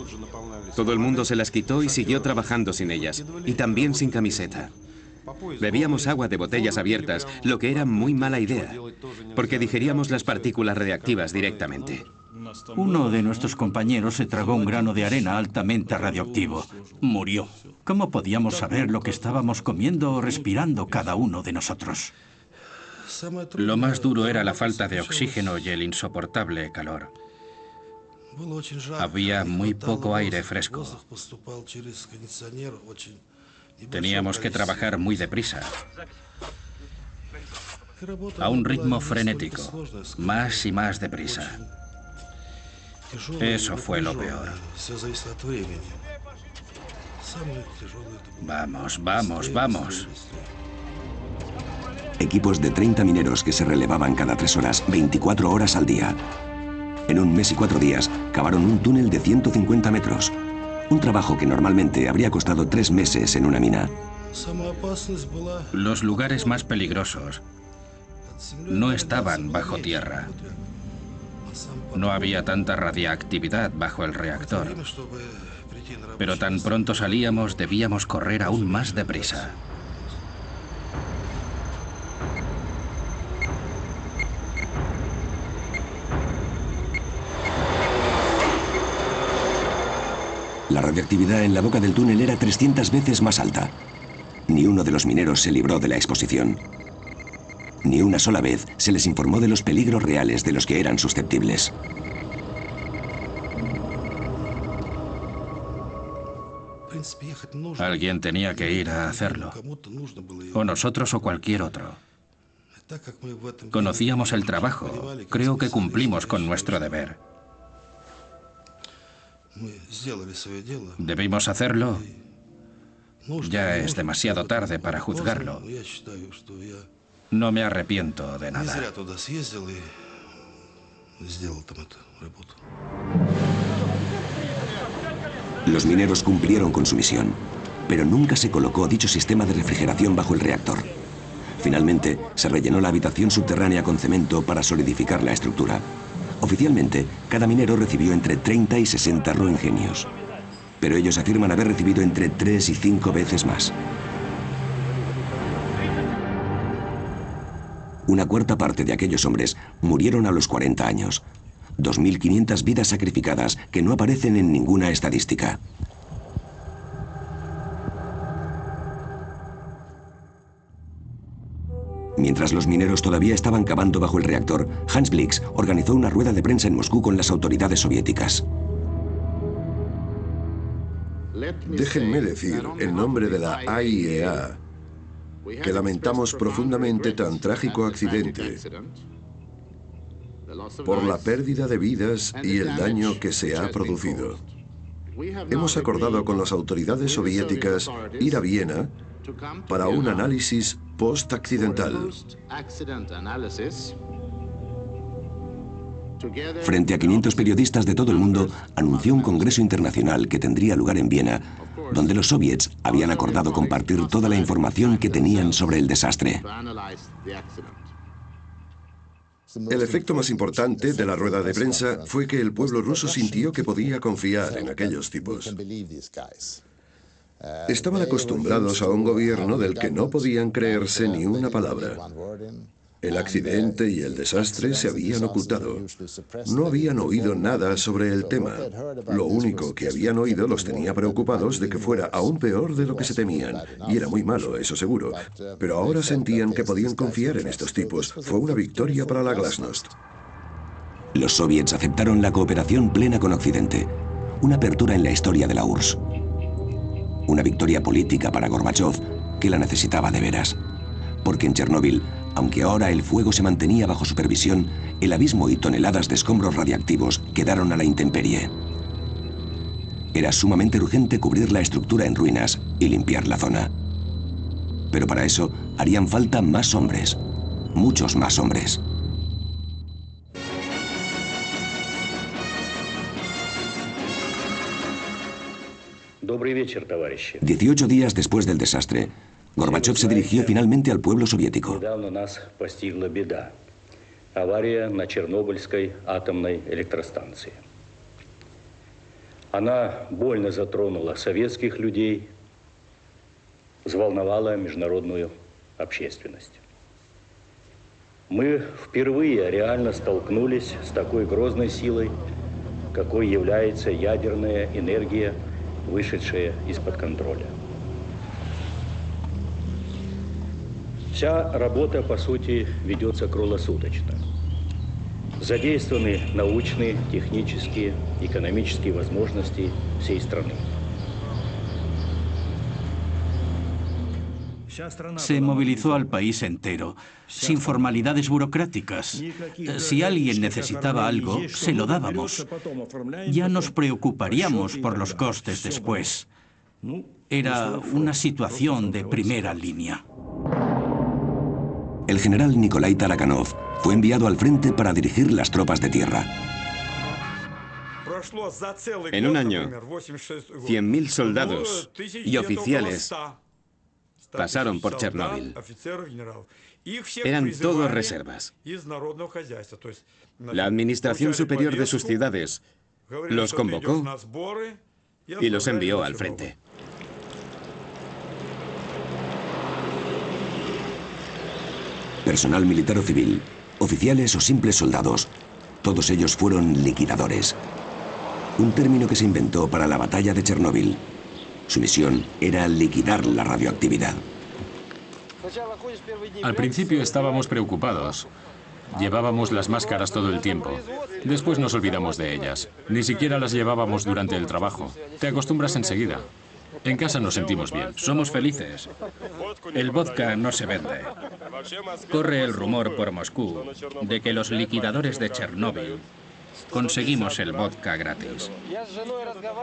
Todo el mundo se las quitó y siguió trabajando sin ellas, y también sin camiseta. Bebíamos agua de botellas abiertas, lo que era muy mala idea, porque digeríamos las partículas radiactivas directamente. Uno de nuestros compañeros se tragó un grano de arena altamente radioactivo. Murió. ¿Cómo podíamos saber lo que estábamos comiendo o respirando cada uno de nosotros? Lo más duro era la falta de oxígeno y el insoportable calor. Había muy poco aire fresco. Teníamos que trabajar muy deprisa, a un ritmo frenético, más y más deprisa. Eso fue lo peor. Vamos, vamos, vamos. Equipos de 30 mineros que se relevaban cada 3 horas, 24 horas al día. En un mes y 4 días, cavaron un túnel de 150 metros. Un trabajo que normalmente habría costado 3 meses en una mina. Los lugares más peligrosos no estaban bajo tierra. No había tanta radiactividad bajo el reactor. Pero tan pronto salíamos, debíamos correr aún más deprisa. La radiactividad en la boca del túnel era 300 veces más alta. Ni uno de los mineros se libró de la exposición. Ni una sola vez se les informó de los peligros reales de los que eran susceptibles. Alguien tenía que ir a hacerlo. O nosotros o cualquier otro. Conocíamos el trabajo. Creo que cumplimos con nuestro deber. Debimos hacerlo. Ya es demasiado tarde para juzgarlo. No me arrepiento de nada. Los mineros cumplieron con su misión, pero nunca se colocó dicho sistema de refrigeración bajo el reactor. Finalmente, se rellenó la habitación subterránea con cemento para solidificar la estructura. Oficialmente, cada minero recibió entre 30 y 60 roentgenios. Pero ellos afirman haber recibido entre 3 y 5 veces más. Una cuarta parte de aquellos hombres murieron a los 40 años. 2.500 vidas sacrificadas que no aparecen en ninguna estadística. Mientras los mineros todavía estaban cavando bajo el reactor, Hans Blix organizó una rueda de prensa en Moscú con las autoridades soviéticas. Déjenme decir, en nombre de la AIEA, que lamentamos profundamente tan trágico accidente por la pérdida de vidas y el daño que se ha producido. Hemos acordado con las autoridades soviéticas ir a Viena para un análisis post-accidental. Frente a 500 periodistas de todo el mundo, anunció un congreso internacional que tendría lugar en Viena, donde los soviets habían acordado compartir toda la información que tenían sobre el desastre. El efecto más importante de la rueda de prensa fue que el pueblo ruso sintió que podía confiar en aquellos tipos. Estaban acostumbrados a un gobierno del que no podían creerse ni una palabra. El accidente y el desastre se habían ocultado. No habían oído nada sobre el tema. Lo único que habían oído los tenía preocupados de que fuera aún peor de lo que se temían. Y era muy malo, eso seguro. Pero ahora sentían que podían confiar en estos tipos. Fue una victoria para la Glasnost. Los soviets aceptaron la cooperación plena con Occidente. Una apertura en la historia de la URSS. Una victoria política para Gorbachov, que la necesitaba de veras. Porque en Chernóbil, aunque ahora el fuego se mantenía bajo supervisión, el abismo y toneladas de escombros radiactivos quedaron a la intemperie. Era sumamente urgente cubrir la estructura en ruinas y limpiar la zona. Pero para eso harían falta más hombres, muchos más hombres. Добрый вечер, товарищи. 18 días después del desastre, Gorbachov se dirigió finalmente al pueblo soviético. Недавно нас постигла беда. Авария на Чернобыльской атомной электростанции. Она больно затронула советских людей, взволновала международную общественность. Мы впервые реально столкнулись с такой грозной силой, какой является ядерная энергия, вышедшая из-под контроля. Вся работа, по сути, ведется круглосуточно. Задействованы научные, технические, экономические возможности всей страны. Se movilizó al país entero, sin formalidades burocráticas. Si alguien necesitaba algo, se lo dábamos. Ya nos preocuparíamos por los costes después. Era una situación de primera línea. El general Nikolai Tarakanov fue enviado al frente para dirigir las tropas de tierra. En un año, 100.000 soldados y oficiales pasaron por Chernóbil. Eran todos reservas. La administración superior de sus ciudades los convocó y los envió al frente. Personal militar o civil, oficiales o simples soldados, todos ellos fueron liquidadores. Un término que se inventó para la batalla de Chernóbil. Su misión era liquidar la radioactividad. Al principio estábamos preocupados. Llevábamos las máscaras todo el tiempo. Después nos olvidamos de ellas. Ni siquiera las llevábamos durante el trabajo. Te acostumbras enseguida. En casa nos sentimos bien. Somos felices. El vodka no se vende. Corre el rumor por Moscú de que los liquidadores de Chernóbil conseguimos el vodka gratis.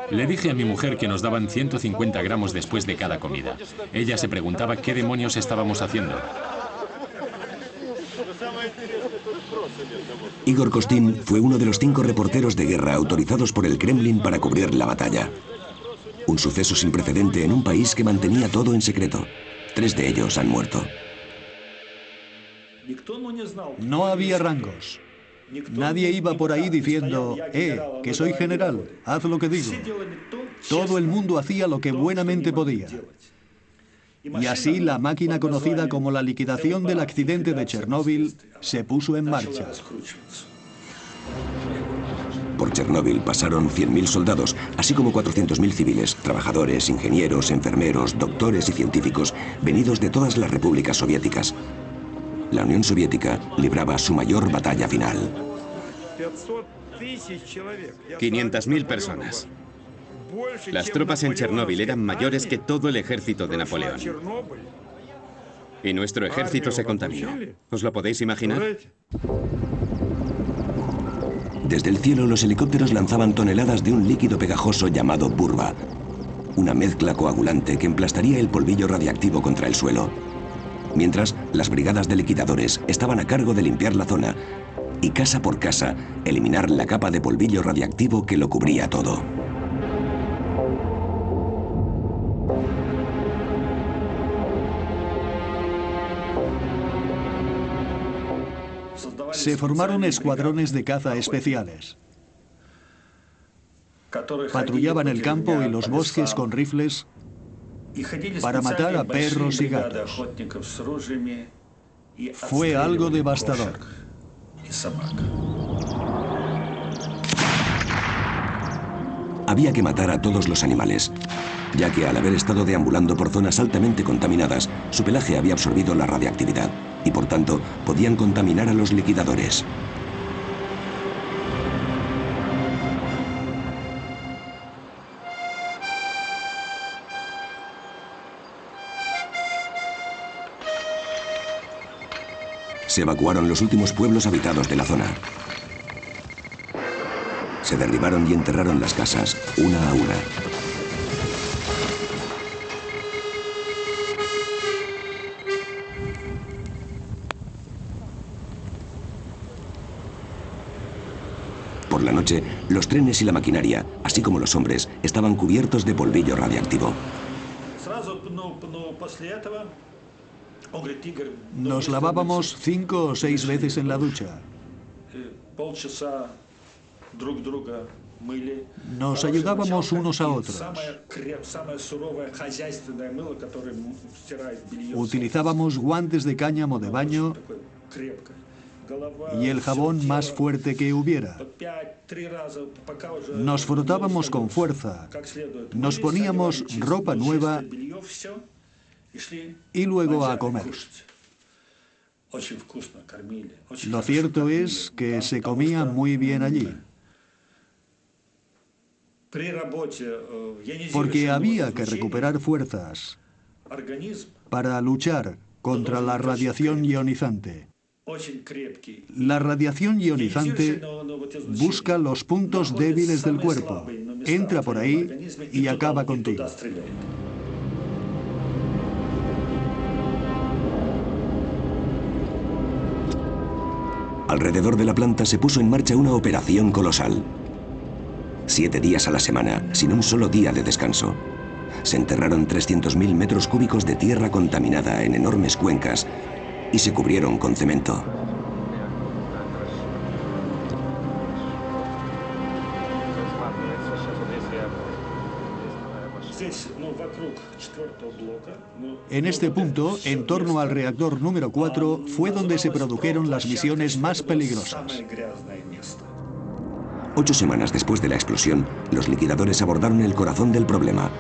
Le dije a mi mujer que nos daban 150 gramos después de cada comida. Ella se preguntaba qué demonios estábamos haciendo. Igor Kostin fue uno de los 5 reporteros de guerra autorizados por el Kremlin para cubrir la batalla. Un suceso sin precedente en un país que mantenía todo en secreto. 3 de ellos han muerto. No había rangos. Nadie iba por ahí diciendo, que soy general, haz lo que digo. Todo el mundo hacía lo que buenamente podía. Y así la máquina conocida como la liquidación del accidente de Chernóbil se puso en marcha. Por Chernóbil pasaron 100.000 soldados, así como 400.000 civiles, trabajadores, ingenieros, enfermeros, doctores y científicos, venidos de todas las repúblicas soviéticas. La Unión Soviética libraba su mayor batalla final. 500.000 personas. Las tropas en Chernóbil eran mayores que todo el ejército de Napoleón. Y nuestro ejército se contaminó. ¿Os lo podéis imaginar? Desde el cielo, los helicópteros lanzaban toneladas de un líquido pegajoso llamado burba, una mezcla coagulante que emplastaría el polvillo radiactivo contra el suelo. Mientras, las brigadas de liquidadores estaban a cargo de limpiar la zona y, casa por casa, eliminar la capa de polvillo radiactivo que lo cubría todo. Se formaron escuadrones de caza especiales. Patrullaban el campo y los bosques con rifles para matar a perros y gatos. Fue algo devastador. Había que matar a todos los animales, ya que al haber estado deambulando por zonas altamente contaminadas, su pelaje había absorbido la radiactividad y por tanto podían contaminar a los liquidadores. Se evacuaron los últimos pueblos habitados de la zona. Se derribaron y enterraron las casas, una a una. Por la noche, los trenes y la maquinaria, así como los hombres, estaban cubiertos de polvillo radiactivo. Nos lavábamos 5 o 6 veces en la ducha. Nos ayudábamos unos a otros. Utilizábamos guantes de cáñamo de baño y el jabón más fuerte que hubiera. Nos frotábamos con fuerza, nos poníamos ropa nueva y luego a comer. Lo cierto es que se comía muy bien allí, porque había que recuperar fuerzas para luchar contra la radiación ionizante. La radiación ionizante busca los puntos débiles del cuerpo, entra por ahí y acaba contigo. Alrededor de la planta se puso en marcha una operación colosal. 7 días a la semana, sin un solo día de descanso. Se enterraron 300.000 metros cúbicos de tierra contaminada en enormes cuencas y se cubrieron con cemento. En este punto, en torno al reactor número 4, fue donde se produjeron las misiones más peligrosas. 8 semanas después de la explosión, los liquidadores abordaron el corazón del problema.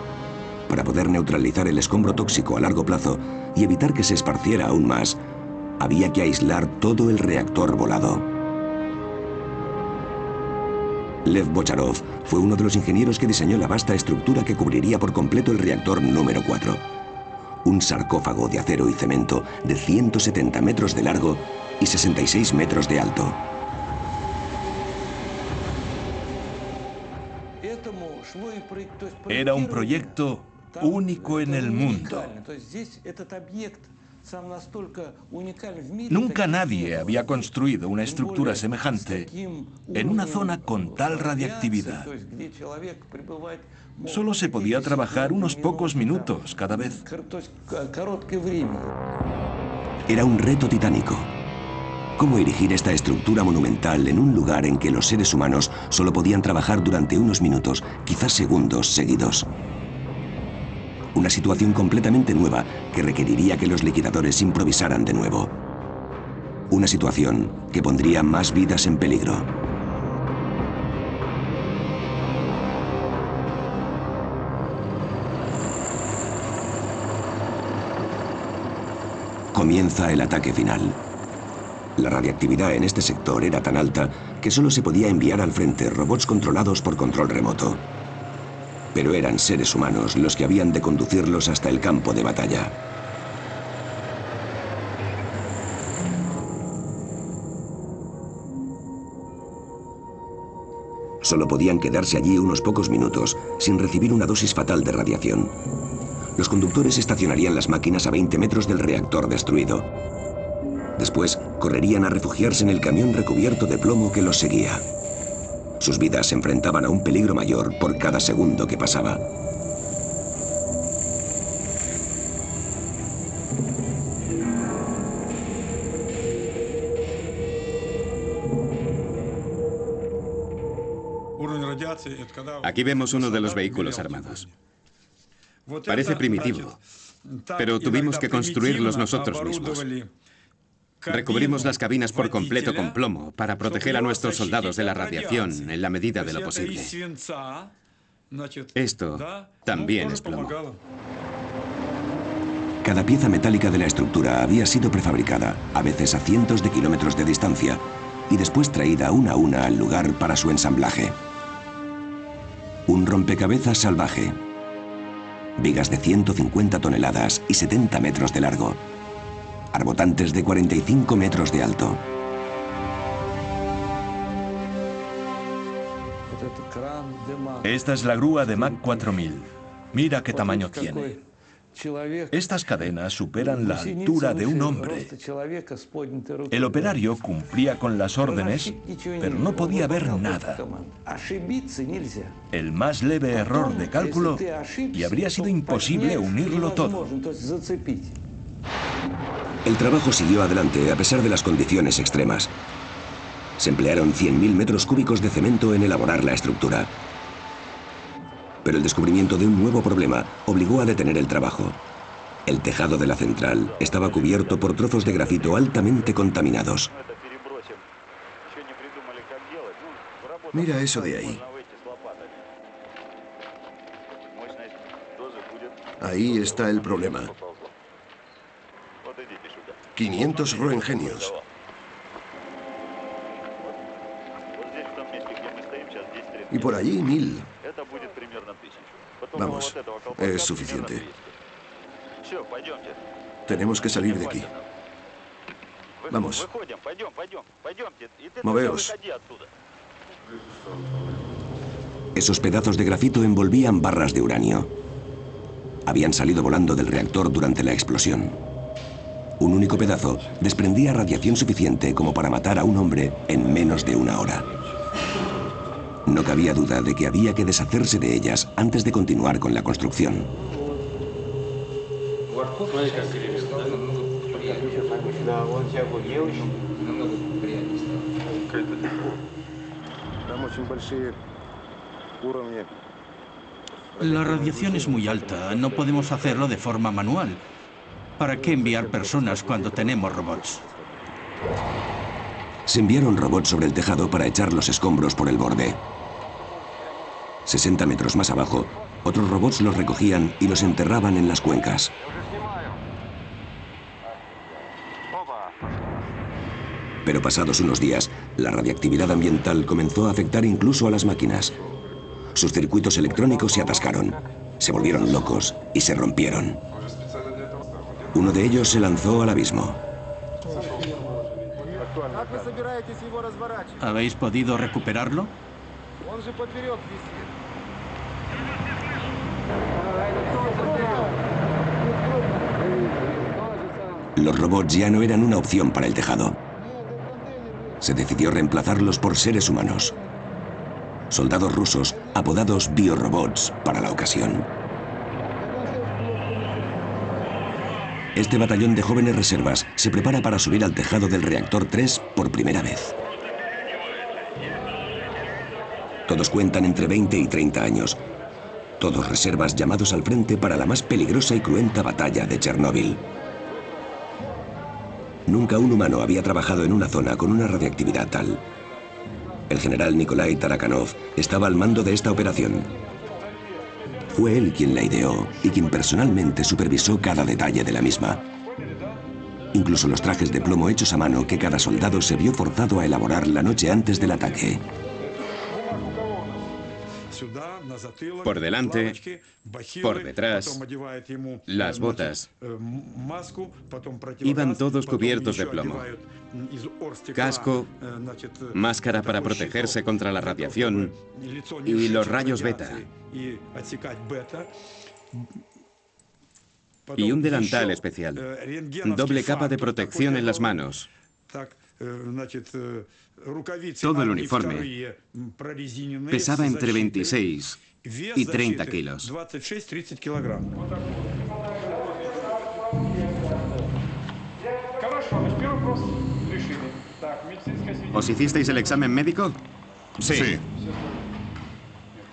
Para poder neutralizar el escombro tóxico a largo plazo y evitar que se esparciera aún más, había que aislar todo el reactor volado. Lev Bocharov fue uno de los ingenieros que diseñó la vasta estructura que cubriría por completo el reactor número 4. Un sarcófago de acero y cemento de 170 metros de largo y 66 metros de alto. Era un proyecto único en el mundo. Nunca nadie había construido una estructura semejante en una zona con tal radiactividad. Solo se podía trabajar unos pocos minutos cada vez. Era un reto titánico. cómo erigir esta estructura monumental en un lugar en que los seres humanos solo podían trabajar durante unos minutos, quizás segundos seguidos. Una situación completamente nueva que requeriría que los liquidadores improvisaran de nuevo. Una situación que pondría más vidas en peligro. Comienza el ataque final. La radiactividad en este sector era tan alta que solo se podía enviar al frente robots controlados por control remoto. Pero eran seres humanos los que habían de conducirlos hasta el campo de batalla. Solo podían quedarse allí unos pocos minutos sin recibir una dosis fatal de radiación. Los conductores estacionarían las máquinas a 20 metros del reactor destruido. Después, correrían a refugiarse en el camión recubierto de plomo que los seguía. Sus vidas se enfrentaban a un peligro mayor por cada segundo que pasaba. Aquí vemos uno de los vehículos armados. Parece primitivo, pero tuvimos que construirlos nosotros mismos. Recubrimos las cabinas por completo con plomo para proteger a nuestros soldados de la radiación en la medida de lo posible. Esto también es plomo. Cada pieza metálica de la estructura había sido prefabricada, a veces a cientos de kilómetros de distancia, y después traída una a una al lugar para su ensamblaje. Un rompecabezas salvaje. Vigas de 150 toneladas y 70 metros de largo. Arbotantes de 45 metros de alto. Esta es la grúa de Mach 4000. Mira qué tamaño tiene. Estas cadenas superan la altura de un hombre. El operario cumplía con las órdenes, pero no podía ver nada. El más leve error de cálculo y habría sido imposible unirlo todo. El trabajo siguió adelante a pesar de las condiciones extremas. Se emplearon 100.000 metros cúbicos de cemento en elaborar la estructura. Pero el descubrimiento de un nuevo problema obligó a detener el trabajo. El tejado de la central estaba cubierto por trozos de grafito altamente contaminados. Mira eso de ahí. Ahí está el problema. 500 roentgenios. Y por allí 1000. Vamos, es suficiente. Tenemos que salir de aquí. Vamos. Moveos. Esos pedazos de grafito envolvían barras de uranio. Habían salido volando del reactor durante la explosión. Un único pedazo desprendía radiación suficiente como para matar a un hombre en menos de una hora. No cabía duda de que había que deshacerse de ellas antes de continuar con la construcción. La radiación es muy alta, no podemos hacerlo de forma manual. ¿Para qué enviar personas cuando tenemos robots? Se enviaron robots sobre el tejado para echar los escombros por el borde. 60 metros más abajo, otros robots los recogían y los enterraban en las cuencas. Pero pasados unos días, la radiactividad ambiental comenzó a afectar incluso a las máquinas. Sus circuitos electrónicos se atascaron, se volvieron locos y se rompieron. Uno de ellos se lanzó al abismo. ¿Habéis podido recuperarlo? Los robots ya no eran una opción para el tejado. Se decidió reemplazarlos por seres humanos. Soldados rusos apodados biorobots para la ocasión. Este batallón de jóvenes reservas se prepara para subir al tejado del reactor 3 por primera vez. Todos cuentan entre 20 y 30 años. Todos reservas llamados al frente para la más peligrosa y cruenta batalla de Chernóbil. Nunca un humano había trabajado en una zona con una radiactividad tal. El general Nikolai Tarakanov estaba al mando de esta operación. Fue él quien la ideó y quien personalmente supervisó cada detalle de la misma. Incluso los trajes de plomo hechos a mano que cada soldado se vio forzado a elaborar la noche antes del ataque. Por delante, por detrás, las botas. Iban todos cubiertos de plomo. Casco, máscara para protegerse contra la radiación y los rayos beta. Y un delantal especial. Doble capa de protección en las manos. Todo el uniforme pesaba entre 26 y 30 kilos. ¿Os hicisteis el examen médico? Sí.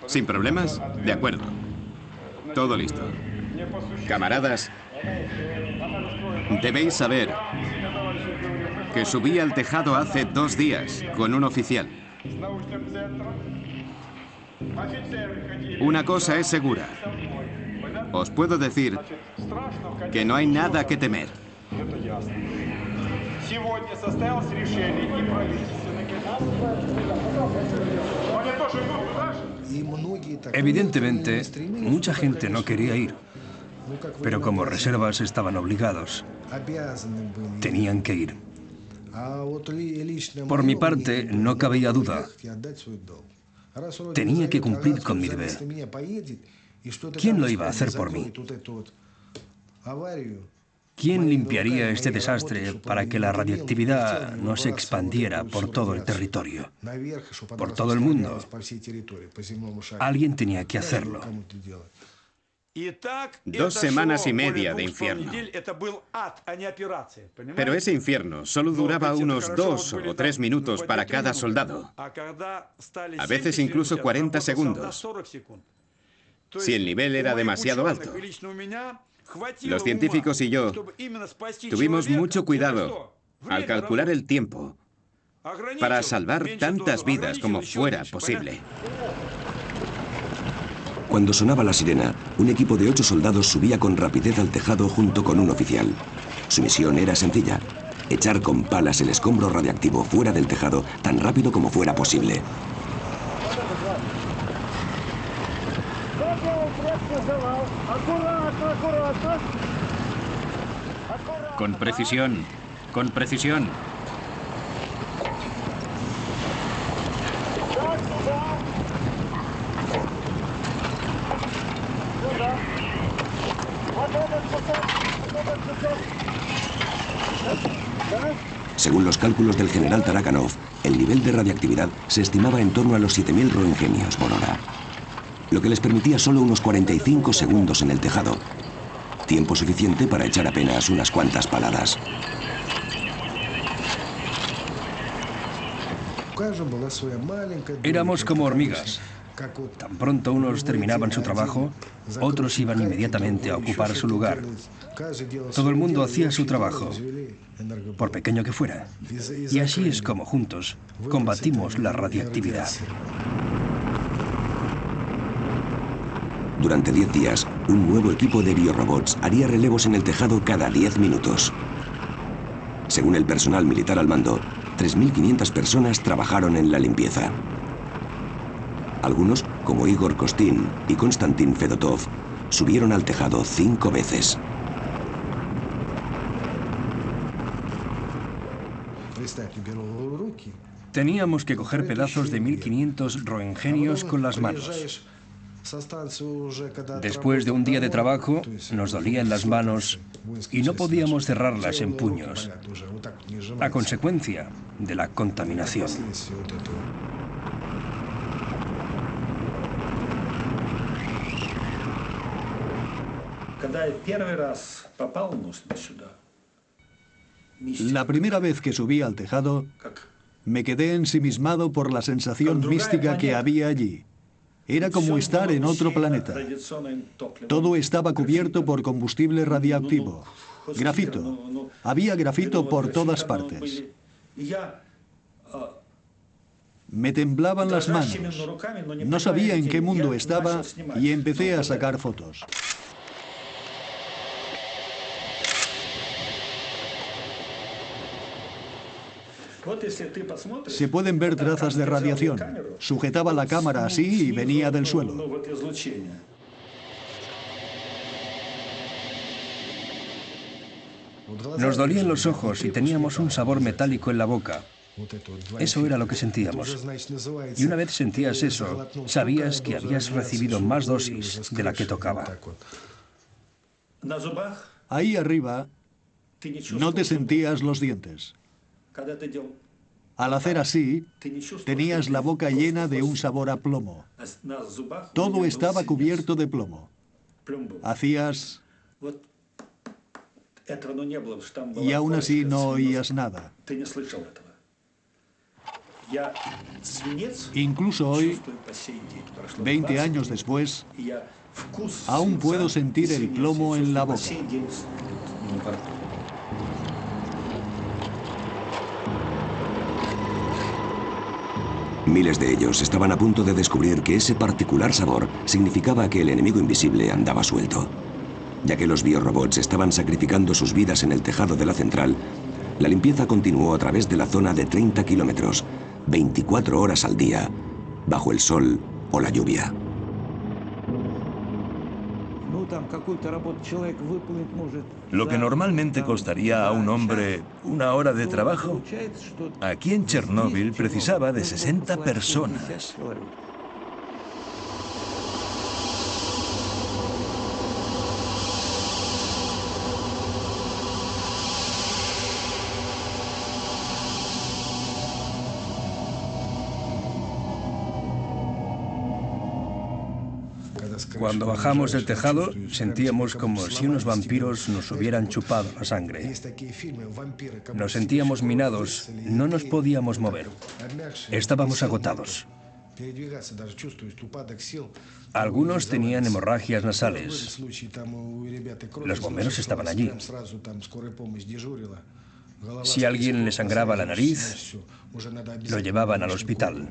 ¿Sin problemas? De acuerdo. Todo listo. Camaradas, debéis saber que subí al tejado hace 2 días con un oficial. Una cosa es segura. Os puedo decir que no hay nada que temer. Evidentemente, mucha gente no quería ir, pero como reservas estaban obligados. Tenían que ir. Por mi parte, no cabía duda. Tenía que cumplir con mi deber. ¿Quién lo iba a hacer por mí? ¿Quién limpiaría este desastre para que la radiactividad no se expandiera por todo el territorio, por todo el mundo? Alguien tenía que hacerlo. 2 semanas y media de infierno. Pero ese infierno solo duraba unos 2 o 3 minutos para cada soldado. A veces incluso 40 segundos. Si el nivel era demasiado alto. Los científicos y yo tuvimos mucho cuidado al calcular el tiempo para salvar tantas vidas como fuera posible. Cuando sonaba la sirena, un equipo de 8 soldados subía con rapidez al tejado junto con un oficial. Su misión era sencilla: echar con palas el escombro radiactivo fuera del tejado tan rápido como fuera posible. Con precisión, con precisión. Según los cálculos del general Tarakanov, el nivel de radiactividad se estimaba en torno a los 7000 roentgenios por hora, lo que les permitía solo unos 45 segundos en el tejado, tiempo suficiente para echar apenas unas cuantas paladas. Éramos como hormigas. Tan pronto unos terminaban su trabajo, otros iban inmediatamente a ocupar su lugar. Todo el mundo hacía su trabajo, por pequeño que fuera. Y así es como juntos combatimos la radiactividad. Durante 10 días, un nuevo equipo de biorobots haría relevos en el tejado cada 10 minutos. Según el personal militar al mando, 3.500 personas trabajaron en la limpieza. Algunos, como Igor Kostin y Konstantin Fedotov, subieron al tejado 5 veces. Teníamos que coger pedazos de 1.500 roentgenios con las manos. Después de un día de trabajo, nos dolían las manos y no podíamos cerrarlas en puños, a consecuencia de la contaminación. La primera vez que subí al tejado, me quedé ensimismado por la sensación mística que había allí. Era como estar en otro planeta. Todo estaba cubierto por combustible radiactivo. Grafito. Había grafito por todas partes. Me temblaban las manos. No sabía en qué mundo estaba y empecé a sacar fotos. Se pueden ver trazas de radiación. Sujetaba la cámara así y venía del suelo. Nos dolían los ojos y teníamos un sabor metálico en la boca. Eso era lo que sentíamos. Y una vez sentías eso, sabías que habías recibido más dosis de la que tocaba. Ahí arriba no te sentías los dientes. Al hacer así, tenías la boca llena de un sabor a plomo. Todo estaba cubierto de plomo. Hacías... y aún así no oías nada. Incluso hoy, 20 años después, aún puedo sentir el plomo en la boca. Miles de ellos estaban a punto de descubrir que ese particular sabor significaba que el enemigo invisible andaba suelto. Ya que los biorobots estaban sacrificando sus vidas en el tejado de la central, la limpieza continuó a través de la zona de 30 kilómetros, 24 horas al día, bajo el sol o la lluvia. Lo que normalmente costaría a un hombre 1 hora de trabajo, aquí en Chernóbil precisaba de 60 personas. Cuando bajamos del tejado, sentíamos como si unos vampiros nos hubieran chupado la sangre. Nos sentíamos minados, no nos podíamos mover. Estábamos agotados. Algunos tenían hemorragias nasales. Los bomberos estaban allí. Si a alguien le sangraba la nariz, lo llevaban al hospital.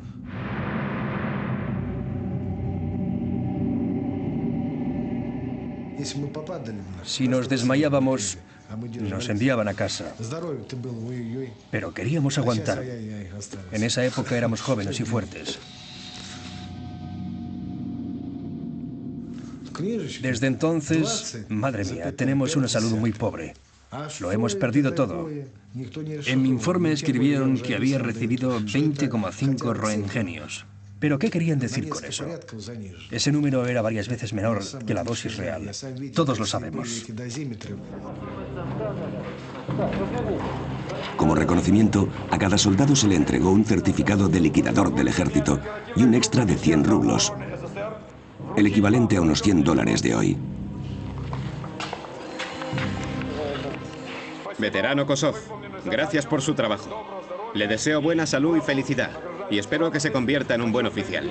Si nos desmayábamos, nos enviaban a casa. Pero queríamos aguantar. En esa época éramos jóvenes y fuertes. Desde entonces, madre mía, tenemos una salud muy pobre. Lo hemos perdido todo. En mi informe escribieron que había recibido 20,5 roentgenios. ¿Pero qué querían decir con eso? Ese número era varias veces menor que la dosis real. Todos lo sabemos. Como reconocimiento, a cada soldado se le entregó un certificado de liquidador del ejército y un extra de 100 rublos, el equivalente a unos $100 de hoy. Veterano Kosov, gracias por su trabajo. Le deseo buena salud y felicidad, y espero que se convierta en un buen oficial.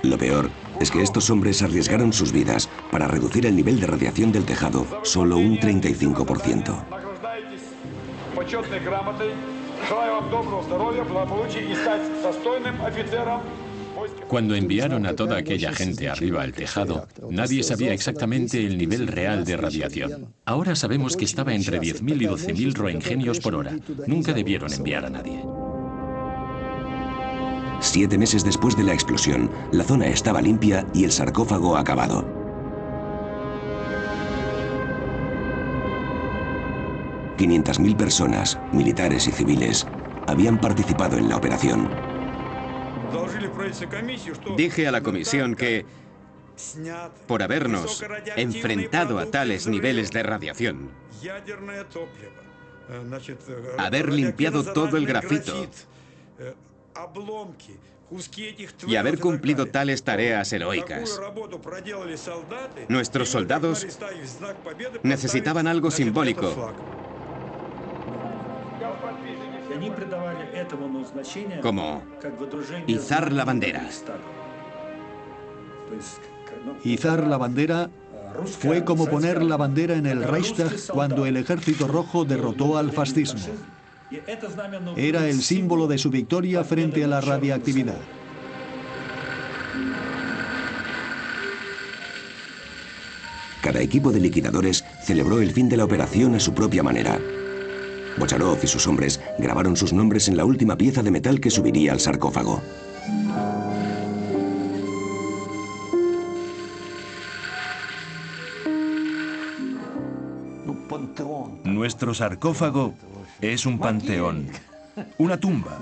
Lo peor es que estos hombres arriesgaron sus vidas para reducir el nivel de radiación del tejado solo un 35%. Cuando enviaron a toda aquella gente arriba al tejado, nadie sabía exactamente el nivel real de radiación. Ahora sabemos que estaba entre 10.000 y 12.000 roentgenios por hora. Nunca debieron enviar a nadie. 7 meses después de la explosión, la zona estaba limpia y el sarcófago acabado. $500.000 personas, militares y civiles, habían participado en la operación. Dije a la comisión que, por habernos enfrentado a tales niveles de radiación, haber limpiado todo el grafito, y haber cumplido tales tareas heroicas. Nuestros soldados necesitaban algo simbólico, como izar la bandera. Izar la bandera fue como poner la bandera en el Reichstag cuando el Ejército Rojo derrotó al fascismo. Era el símbolo de su victoria frente a la radiactividad. Cada equipo de liquidadores celebró el fin de la operación a su propia manera. Bocharov y sus hombres grabaron sus nombres en la última pieza de metal que subiría al sarcófago. Nuestro sarcófago es un panteón, una tumba,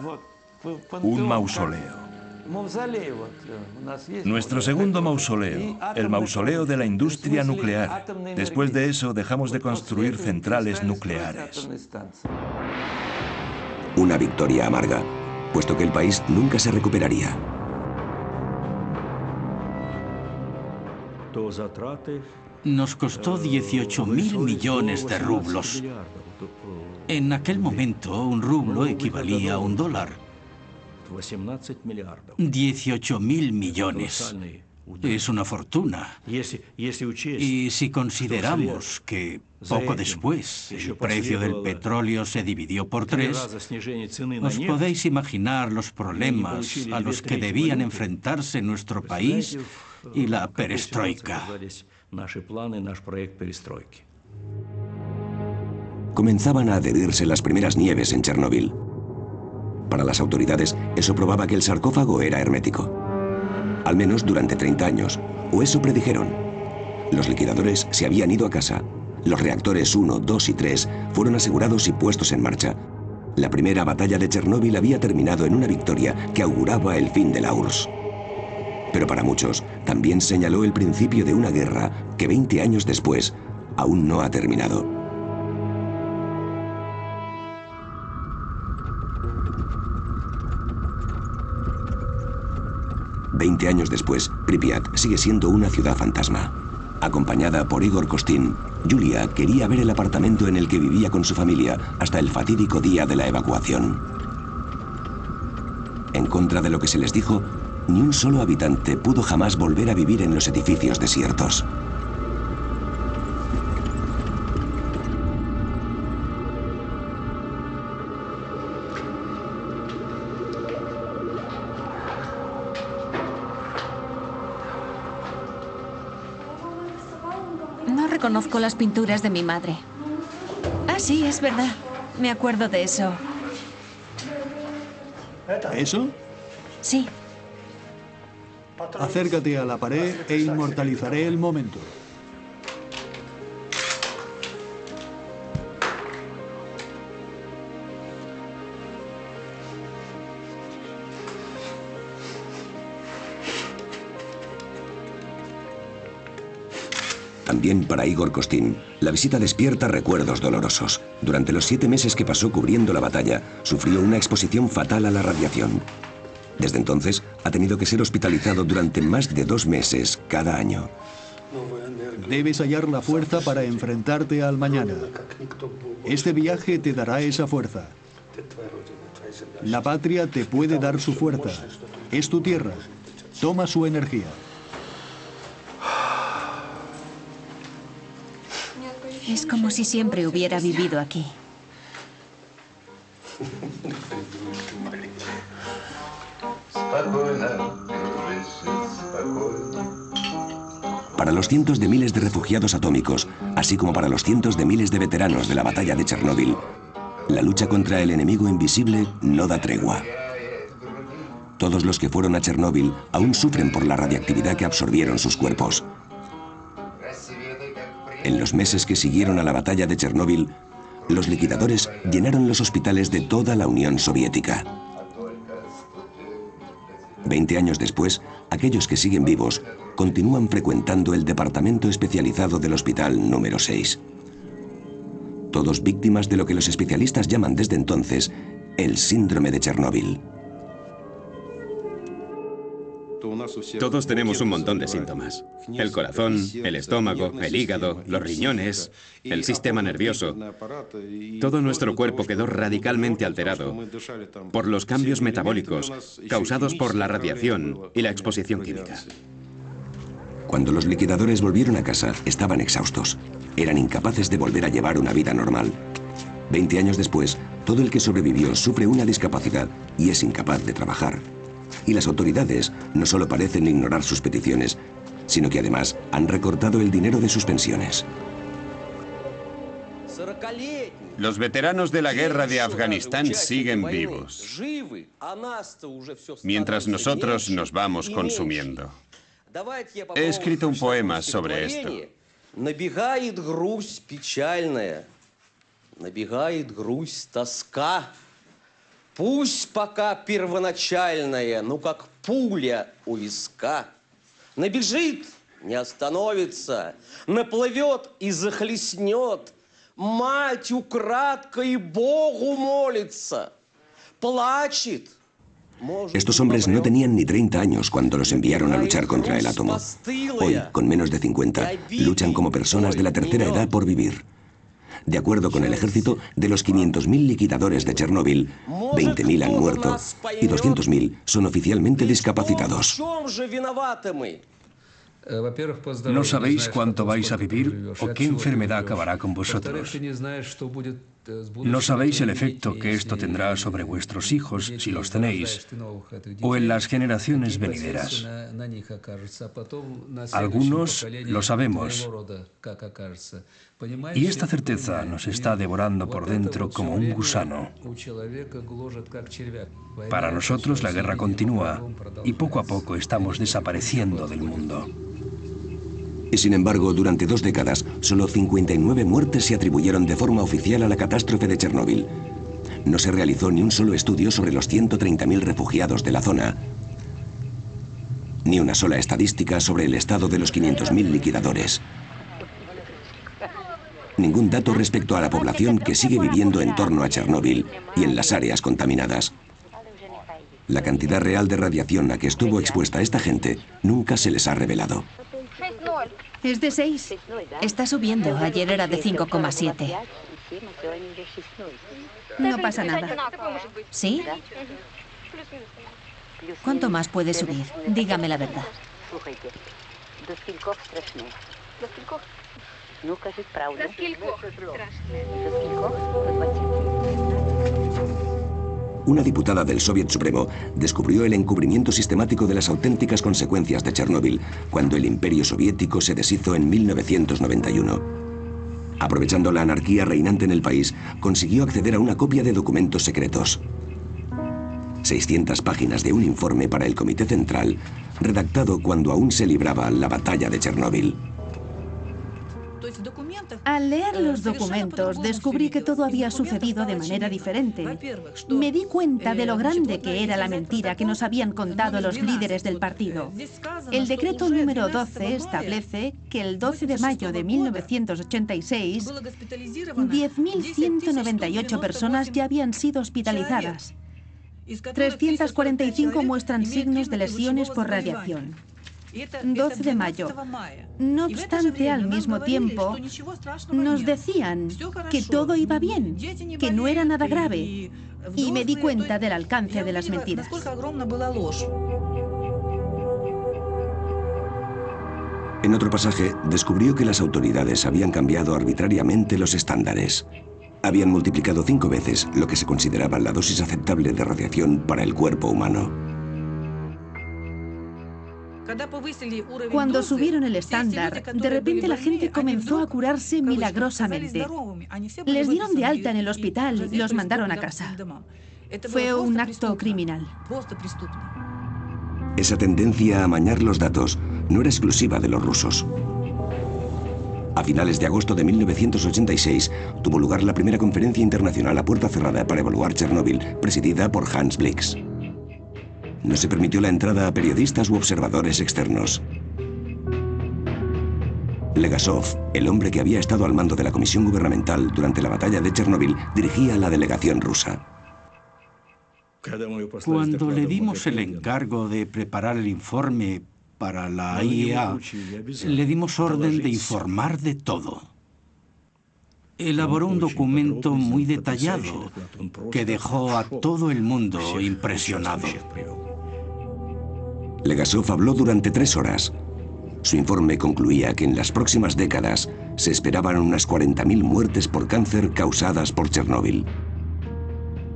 un mausoleo. Nuestro segundo mausoleo, el mausoleo de la industria nuclear. Después de eso dejamos de construir centrales nucleares. Una victoria amarga, puesto que el país nunca se recuperaría. Nos costó 18.000 millones de rublos. En aquel momento, un rublo equivalía a $1. 18.000 millones. Es una fortuna. Y si consideramos que poco después el precio del petróleo se dividió por 3, os podéis imaginar los problemas a los que debían enfrentarse nuestro país y la perestroika. Comenzaban a adherirse las primeras nieves en Chernóbil. Para las autoridades, eso probaba que el sarcófago era hermético. Al menos durante 30 años, o eso predijeron. Los liquidadores se habían ido a casa. Los reactores 1, 2 y 3 fueron asegurados y puestos en marcha. La primera batalla de Chernóbil había terminado en una victoria que auguraba el fin de la URSS. Pero para muchos, también señaló el principio de una guerra que 20 años después aún no ha terminado. Veinte años después, Pripyat sigue siendo una ciudad fantasma. Acompañada por Igor Kostin, Yulia quería ver el apartamento en el que vivía con su familia hasta el fatídico día de la evacuación. En contra de lo que se les dijo, ni un solo habitante pudo jamás volver a vivir en los edificios desiertos. No reconozco las pinturas de mi madre. Ah, sí, es verdad. Me acuerdo de eso. ¿Eso? Sí. Acércate a la pared e inmortalizaré el momento. También para Igor Kostin, la visita despierta recuerdos dolorosos. Durante los 7 meses que pasó cubriendo la batalla, sufrió una exposición fatal a la radiación. Desde entonces, ha tenido que ser hospitalizado durante más de 2 meses cada año. Debes hallar la fuerza para enfrentarte al mañana. Este viaje te dará esa fuerza. La patria te puede dar su fuerza. Es tu tierra. Toma su energía. Es como si siempre hubiera vivido aquí. Para los cientos de miles de refugiados atómicos, así como para los cientos de miles de veteranos de la batalla de Chernóbil, la lucha contra el enemigo invisible no da tregua. Todos los que fueron a Chernóbil aún sufren por la radiactividad que absorbieron sus cuerpos. En los meses que siguieron a la batalla de Chernóbil, los liquidadores llenaron los hospitales de toda la Unión Soviética. 20 años después, aquellos que siguen vivos continúan frecuentando el departamento especializado del hospital número 6. Todos víctimas de lo que los especialistas llaman desde entonces el síndrome de Chernóbil. Todos tenemos un montón de síntomas. El corazón, el estómago, el hígado, los riñones, el sistema nervioso. Todo nuestro cuerpo quedó radicalmente alterado por los cambios metabólicos causados por la radiación y la exposición química. Cuando los liquidadores volvieron a casa, estaban exhaustos. Eran incapaces de volver a llevar una vida normal. 20 años después, todo el que sobrevivió sufre una discapacidad y es incapaz de trabajar. Y las autoridades no solo parecen ignorar sus peticiones, sino que además han recortado el dinero de sus pensiones. Los veteranos de la guerra de Afganistán siguen vivos, mientras nosotros nos vamos consumiendo. He escrito un poema sobre esto. Набегает грусть печальная, набегает грусть тоска. Пусть пока первоначальная, ну как пуля у виска. Набежит, не остановится, наплывет и захлестнет. Мать украдкой Богу молится, плачет. Estos hombres no tenían ni 30 años cuando los enviaron a luchar contra el átomo. Hoy, con menos de 50, luchan como personas de la tercera edad por vivir. De acuerdo con el ejército, de los 500.000 liquidadores de Chernóbil, 20.000 han muerto y 200.000 son oficialmente discapacitados. No sabéis cuánto vais a vivir o qué enfermedad acabará con vosotros. No sabéis el efecto que esto tendrá sobre vuestros hijos, si los tenéis, o en las generaciones venideras. Algunos lo sabemos, y esta certeza nos está devorando por dentro como un gusano. Para nosotros la guerra continúa, y poco a poco estamos desapareciendo del mundo. Y sin embargo, durante 2 décadas, solo 59 muertes se atribuyeron de forma oficial a la catástrofe de Chernóbil. No se realizó ni un solo estudio sobre los 130.000 refugiados de la zona, ni una sola estadística sobre el estado de los 500.000 liquidadores. Ningún dato respecto a la población que sigue viviendo en torno a Chernóbil y en las áreas contaminadas. La cantidad real de radiación a que estuvo expuesta esta gente nunca se les ha revelado. Es de 6. Está subiendo. Ayer era de 5,7. No pasa nada. ¿Sí? ¿Cuánto más puede subir? Dígame la verdad. Una diputada del Soviet Supremo descubrió el encubrimiento sistemático de las auténticas consecuencias de Chernóbil cuando el Imperio Soviético se deshizo en 1991. Aprovechando la anarquía reinante en el país, consiguió acceder a una copia de documentos secretos. 600 páginas de un informe para el Comité Central, redactado cuando aún se libraba la batalla de Chernóbil. Al leer los documentos, descubrí que todo había sucedido de manera diferente. Me di cuenta de lo grande que era la mentira que nos habían contado los líderes del partido. El decreto número 12 establece que el 12 de mayo de 1986, 10.198 personas ya habían sido hospitalizadas. 345 muestran signos de lesiones por radiación. 12 de mayo. No obstante, al mismo tiempo, nos decían que todo iba bien, que no era nada grave, y me di cuenta del alcance de las mentiras. En otro pasaje, descubrió que las autoridades habían cambiado arbitrariamente los estándares. Habían multiplicado 5 veces lo que se consideraba la dosis aceptable de radiación para el cuerpo humano. Cuando subieron el estándar, de repente la gente comenzó a curarse milagrosamente. Les dieron de alta en el hospital y los mandaron a casa. Fue un acto criminal. Esa tendencia a amañar los datos no era exclusiva de los rusos. A finales de agosto de 1986 tuvo lugar la primera conferencia internacional a puerta cerrada para evaluar Chernóbil, presidida por Hans Blix. No se permitió la entrada a periodistas u observadores externos. Legasov, el hombre que había estado al mando de la comisión gubernamental durante la batalla de Chernóbil, dirigía a la delegación rusa. Cuando le dimos el encargo de preparar el informe para la IEA, le dimos orden de informar de todo. Elaboró un documento muy detallado que dejó a todo el mundo impresionado. Legasov habló durante 3 horas. Su informe concluía que en las próximas décadas se esperaban unas 40.000 muertes por cáncer causadas por Chernóbil.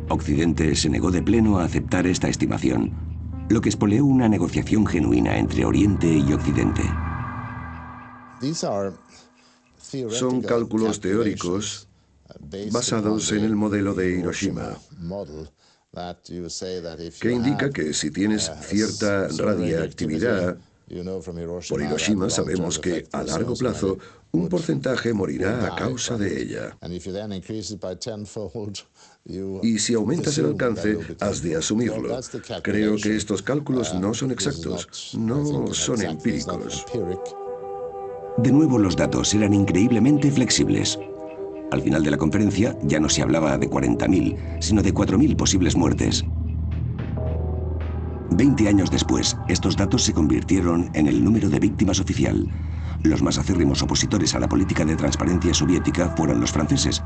Occidente se negó de pleno a aceptar esta estimación, lo que espoleó una negociación genuina entre Oriente y Occidente. Son cálculos teóricos basados en el modelo de Hiroshima, que indica que si tienes cierta radiactividad, por Hiroshima sabemos que a largo plazo un porcentaje morirá a causa de ella. Y si aumentas el alcance, has de asumirlo. Creo que estos cálculos no son exactos, no son empíricos. De nuevo, los datos eran increíblemente flexibles. Al final de la conferencia ya no se hablaba de 40.000, sino de 4.000 posibles muertes. 20 años después, estos datos se convirtieron en el número de víctimas oficial. Los más acérrimos opositores a la política de transparencia soviética fueron los franceses,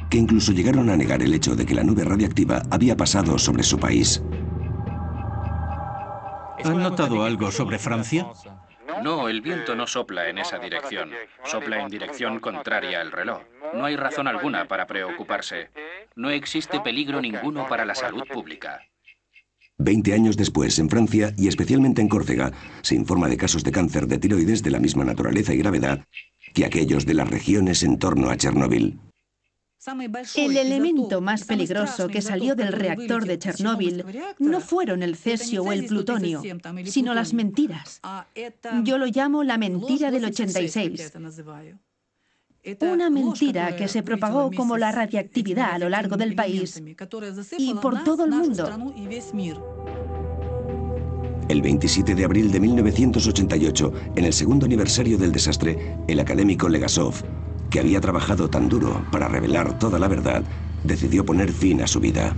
que incluso llegaron a negar el hecho de que la nube radiactiva había pasado sobre su país. ¿Han notado algo sobre Francia? No, el viento no sopla en esa dirección. Sopla en dirección contraria al reloj. No hay razón alguna para preocuparse. No existe peligro ninguno para la salud pública. 20 años después, en Francia, y especialmente en Córcega, se informa de casos de cáncer de tiroides de la misma naturaleza y gravedad que aquellos de las regiones en torno a Chernóbil. El elemento más peligroso que salió del reactor de Chernóbil no fueron el cesio o el plutonio, sino las mentiras. Yo lo llamo la mentira del 86. Una mentira que se propagó como la radiactividad a lo largo del país y por todo el mundo. El 27 de abril de 1988, en el segundo aniversario del desastre, el académico Legasov, que había trabajado tan duro para revelar toda la verdad, decidió poner fin a su vida.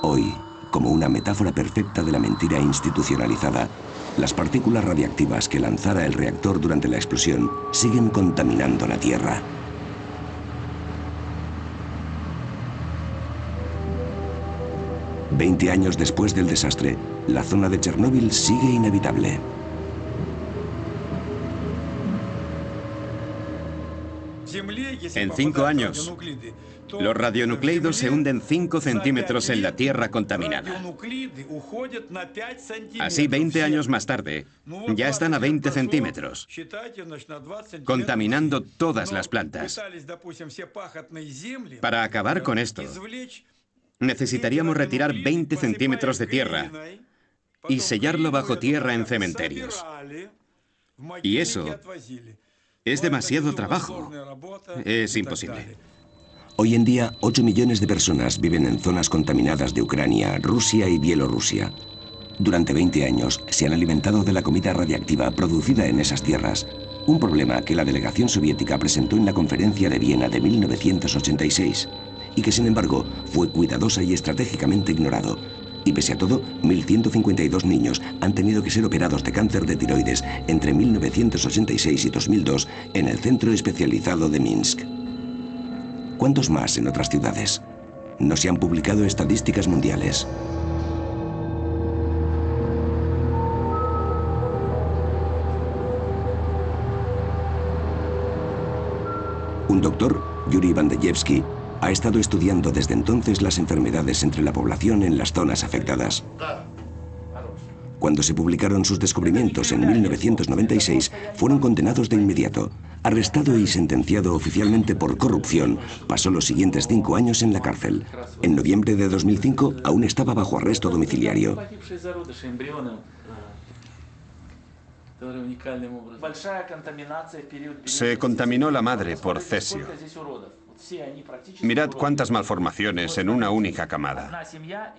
Hoy, como una metáfora perfecta de la mentira institucionalizada, las partículas radiactivas que lanzara el reactor durante la explosión siguen contaminando la Tierra. Veinte años después del desastre, la zona de Chernóbil sigue inhabitable. En 5 años, los radionucleidos se hunden 5 centímetros en la Tierra contaminada. Así, 20 años más tarde, ya están a 20 centímetros, contaminando todas las plantas. Para acabar con esto, necesitaríamos retirar 20 centímetros de tierra y sellarlo bajo tierra en cementerios. Y eso es demasiado trabajo. Es imposible. Hoy en día, 8 millones de personas viven en zonas contaminadas de Ucrania, Rusia y Bielorrusia. Durante 20 años se han alimentado de la comida radiactiva producida en esas tierras, un problema que la delegación soviética presentó en la Conferencia de Viena de 1986 y que, sin embargo, fue cuidadosa y estratégicamente ignorado. Y pese a todo, 1.152 niños han tenido que ser operados de cáncer de tiroides entre 1986 y 2002 en el centro especializado de Minsk. ¿Cuántos más en otras ciudades? No se han publicado estadísticas mundiales. Un doctor, Yuri Vandeyevsky, ha estado estudiando desde entonces las enfermedades entre la población en las zonas afectadas. Cuando se publicaron sus descubrimientos en 1996, fueron condenados de inmediato. Arrestado y sentenciado oficialmente por corrupción, pasó los siguientes 5 años en la cárcel. En noviembre de 2005, aún estaba bajo arresto domiciliario. Se contaminó la madre por cesio. Mirad cuántas malformaciones en una única camada.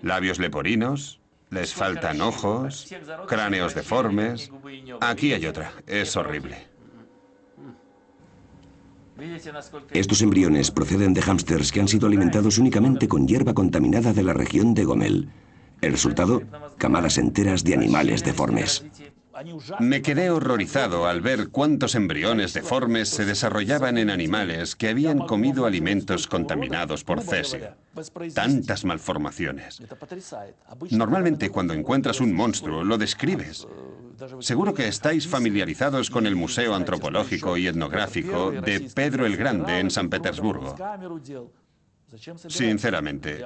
Labios leporinos, Les faltan ojos, cráneos deformes. Aquí hay otra. Es horrible. Estos embriones proceden de hámsters que han sido alimentados únicamente con hierba contaminada de la región de Gomel. El resultado, camadas enteras de animales deformes. Me quedé horrorizado al ver cuántos embriones deformes se desarrollaban en animales que habían comido alimentos contaminados por cesio. Tantas malformaciones. Normalmente cuando encuentras un monstruo lo describes. Seguro que estáis familiarizados con el Museo Antropológico y Etnográfico de Pedro el Grande en San Petersburgo. Sinceramente,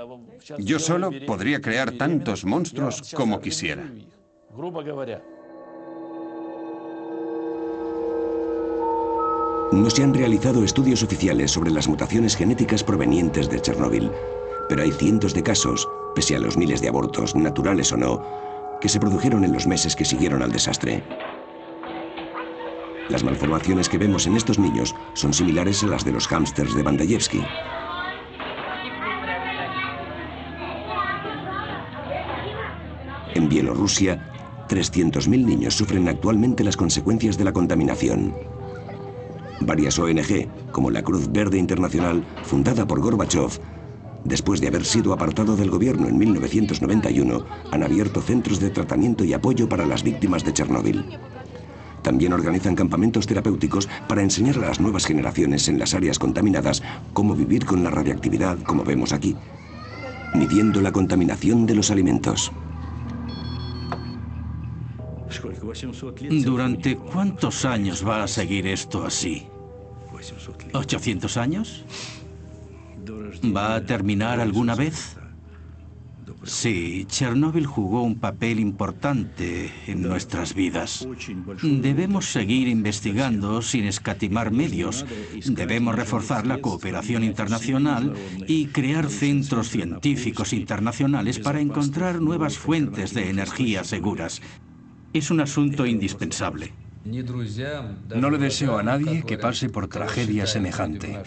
yo solo podría crear tantos monstruos como quisiera. No se han realizado estudios oficiales sobre las mutaciones genéticas provenientes de Chernóbil, pero hay cientos de casos, pese a los miles de abortos, naturales o no, que se produjeron en los meses que siguieron al desastre. Las malformaciones que vemos en estos niños son similares a las de los hámsters de Bandayevsky. En Bielorrusia, 300.000 niños sufren actualmente las consecuencias de la contaminación. Varias ONG, como la Cruz Verde Internacional, fundada por Gorbachov, después de haber sido apartado del gobierno en 1991, han abierto centros de tratamiento y apoyo para las víctimas de Chernóbil. También organizan campamentos terapéuticos para enseñar a las nuevas generaciones en las áreas contaminadas cómo vivir con la radiactividad, como vemos aquí, midiendo la contaminación de los alimentos. ¿Durante cuántos años va a seguir esto así? ¿800 años? ¿Va a terminar alguna vez? Sí, Chernóbil jugó un papel importante en nuestras vidas. Debemos seguir investigando sin escatimar medios. Debemos reforzar la cooperación internacional y crear centros científicos internacionales para encontrar nuevas fuentes de energía seguras. Es un asunto indispensable. No le deseo a nadie que pase por tragedia semejante.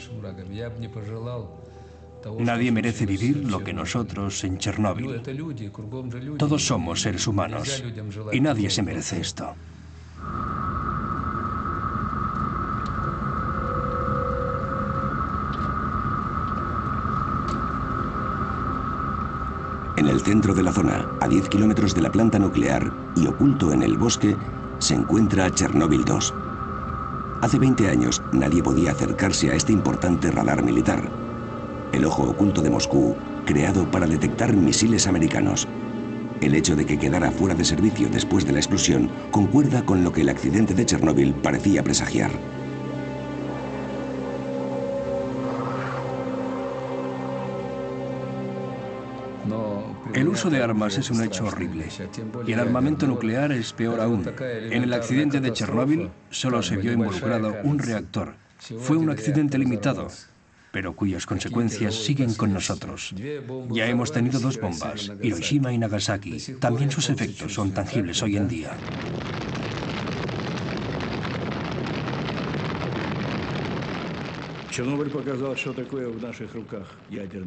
Nadie merece vivir lo que nosotros en Chernóbil. Todos somos seres humanos y nadie se merece esto. En el centro de la zona, a 10 kilómetros de la planta nuclear y oculto en el bosque, se encuentra Chernóbil 2. Hace 20 años nadie podía acercarse a este importante radar militar. El ojo oculto de Moscú, creado para detectar misiles americanos. El hecho de que quedara fuera de servicio después de la explosión concuerda con lo que el accidente de Chernóbil parecía presagiar. El uso de armas es un hecho horrible, y el armamento nuclear es peor aún. En el accidente de Chernóbil solo se vio involucrado un reactor. Fue un accidente limitado, pero cuyas consecuencias siguen con nosotros. Ya hemos tenido 2 bombas, Hiroshima y Nagasaki. También sus efectos son tangibles hoy en día.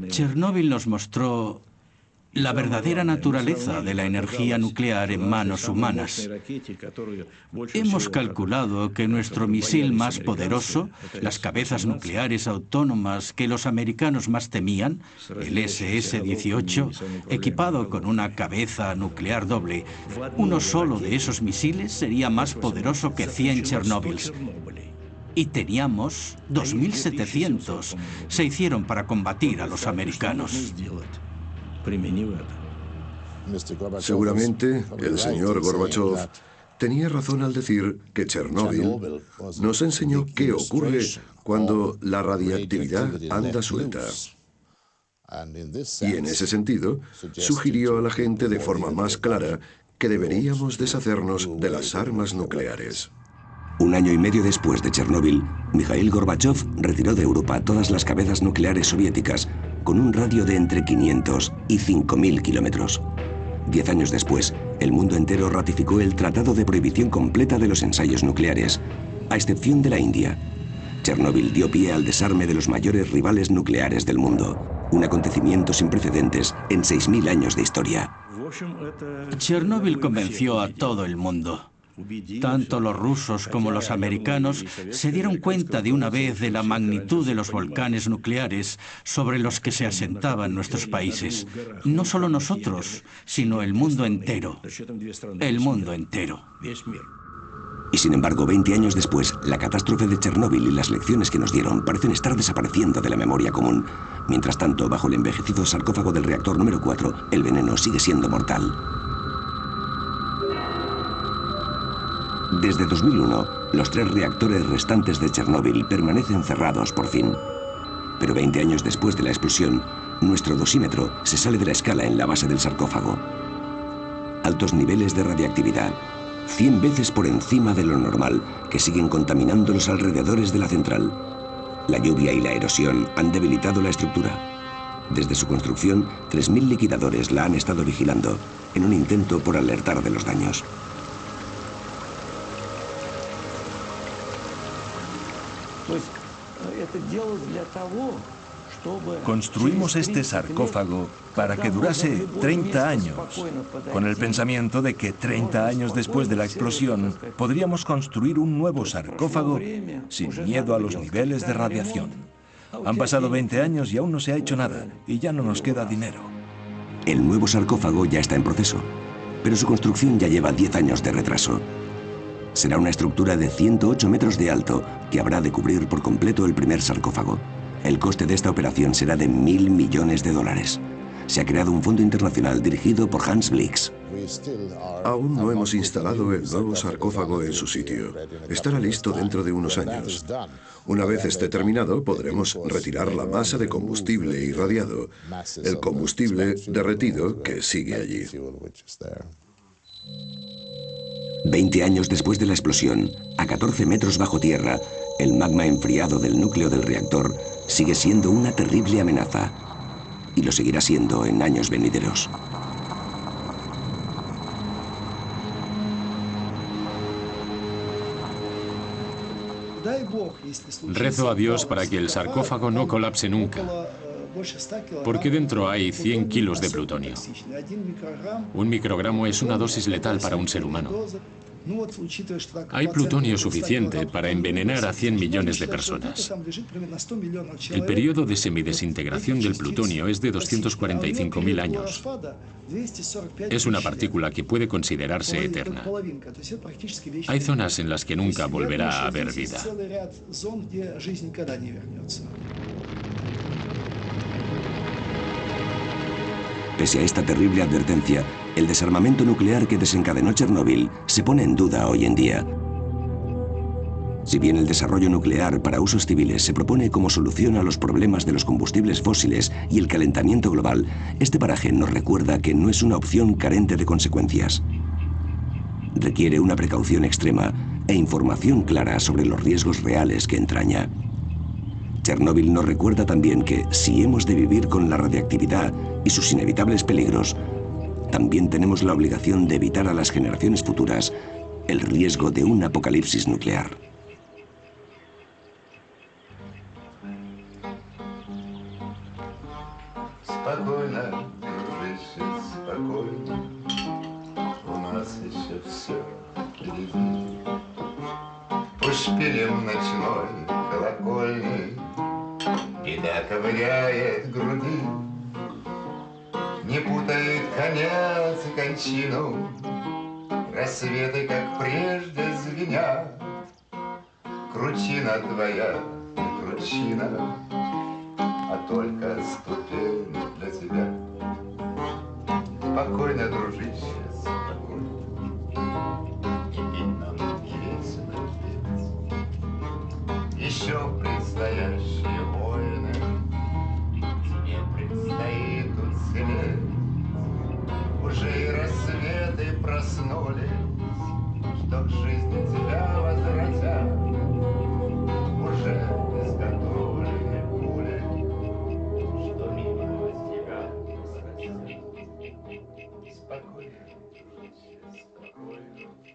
Chernóbil nos mostró la verdadera naturaleza de la energía nuclear en manos humanas. Hemos calculado que nuestro misil más poderoso, las cabezas nucleares autónomas que los americanos más temían, el SS-18, equipado con una cabeza nuclear doble, uno solo de esos misiles sería más poderoso que 100 Chernóbils. Y teníamos 2.700. Se hicieron para combatir a los americanos. Seguramente el señor Gorbachov tenía razón al decir que Chernóbil nos enseñó qué ocurre cuando la radiactividad anda suelta. Y en ese sentido, sugirió a la gente de forma más clara que deberíamos deshacernos de las armas nucleares. Un año y medio después de Chernóbil, Mikhail Gorbachov retiró de Europa todas las cabezas nucleares soviéticas con un radio de entre 500 y 5.000 kilómetros. 10 años después, el mundo entero ratificó el Tratado de Prohibición Completa de los Ensayos Nucleares, a excepción de la India. Chernóbil dio pie al desarme de los mayores rivales nucleares del mundo, un acontecimiento sin precedentes en 6.000 años de historia. Chernóbil convenció a todo el mundo. Tanto los rusos como los americanos se dieron cuenta de una vez de la magnitud de los volcanes nucleares sobre los que se asentaban nuestros países. No solo nosotros, sino el mundo entero. El mundo entero. Y sin embargo, 20 años después, la catástrofe de Chernóbil y las lecciones que nos dieron parecen estar desapareciendo de la memoria común. Mientras tanto, bajo el envejecido sarcófago del reactor número 4, el veneno sigue siendo mortal. Desde 2001, los 3 reactores restantes de Chernóbil permanecen cerrados por fin. Pero 20 años después de la explosión, nuestro dosímetro se sale de la escala en la base del sarcófago. Altos niveles de radiactividad, 100 veces por encima de lo normal, que siguen contaminando los alrededores de la central. La lluvia y la erosión han debilitado la estructura. Desde su construcción, 3.000 liquidadores la han estado vigilando, en un intento por alertar de los daños. Construimos este sarcófago para que durase 30 años, con el pensamiento de que 30 años después de la explosión podríamos construir un nuevo sarcófago sin miedo a los niveles de radiación. Han pasado 20 años y aún no se ha hecho nada, y ya no nos queda dinero. El nuevo sarcófago ya está en proceso, pero su construcción ya lleva 10 años de retraso. Será una estructura de 108 metros de alto que habrá de cubrir por completo el primer sarcófago. El coste de esta operación será de $1.000 millones. Se ha creado un fondo internacional dirigido por Hans Blix. Aún no hemos instalado el nuevo sarcófago en su sitio. Estará listo dentro de unos años. Una vez esté terminado, podremos retirar la masa de combustible irradiado, el combustible derretido que sigue allí. 20 años después de la explosión, a 14 metros bajo tierra, el magma enfriado del núcleo del reactor sigue siendo una terrible amenaza. Y lo seguirá siendo en años venideros. Rezo a Dios para que el sarcófago no colapse nunca, porque dentro hay 100 kilos de plutonio. Un microgramo es una dosis letal para un ser humano. Hay plutonio suficiente para envenenar a 100 millones de personas. El periodo de semidesintegración del plutonio es de 245.000 años. Es una partícula que puede considerarse eterna. Hay zonas en las que nunca volverá a haber vida. Pese a esta terrible advertencia, el desarmamento nuclear que desencadenó Chernóbil se pone en duda hoy en día. Si bien el desarrollo nuclear para usos civiles se propone como solución a los problemas de los combustibles fósiles y el calentamiento global, este paraje nos recuerda que no es una opción carente de consecuencias. Requiere una precaución extrema e información clara sobre los riesgos reales que entraña. Chernóbil nos recuerda también que, si hemos de vivir con la radiactividad y sus inevitables peligros, también tenemos la obligación de evitar a las generaciones futuras el riesgo de un apocalipsis nuclear. Спокойно, дружище, спокойно, у нас еще все впереди. По шпилям ночной колокольни беда ковыряет груди, не путает конец и кончину, рассветы, как прежде, звенят. Кручина твоя, кручина, а только ступень для тебя. Спокойно, дружище, спокойно, не пить нам, не весело петь. Еще предстоящие войны тебе предстоит уцелеть. Уже и рассветы проснулись, что к жизни тебя возвратят. Уже изготовлены пули, что мимо тебя возвратят. Спокойно, спокойно.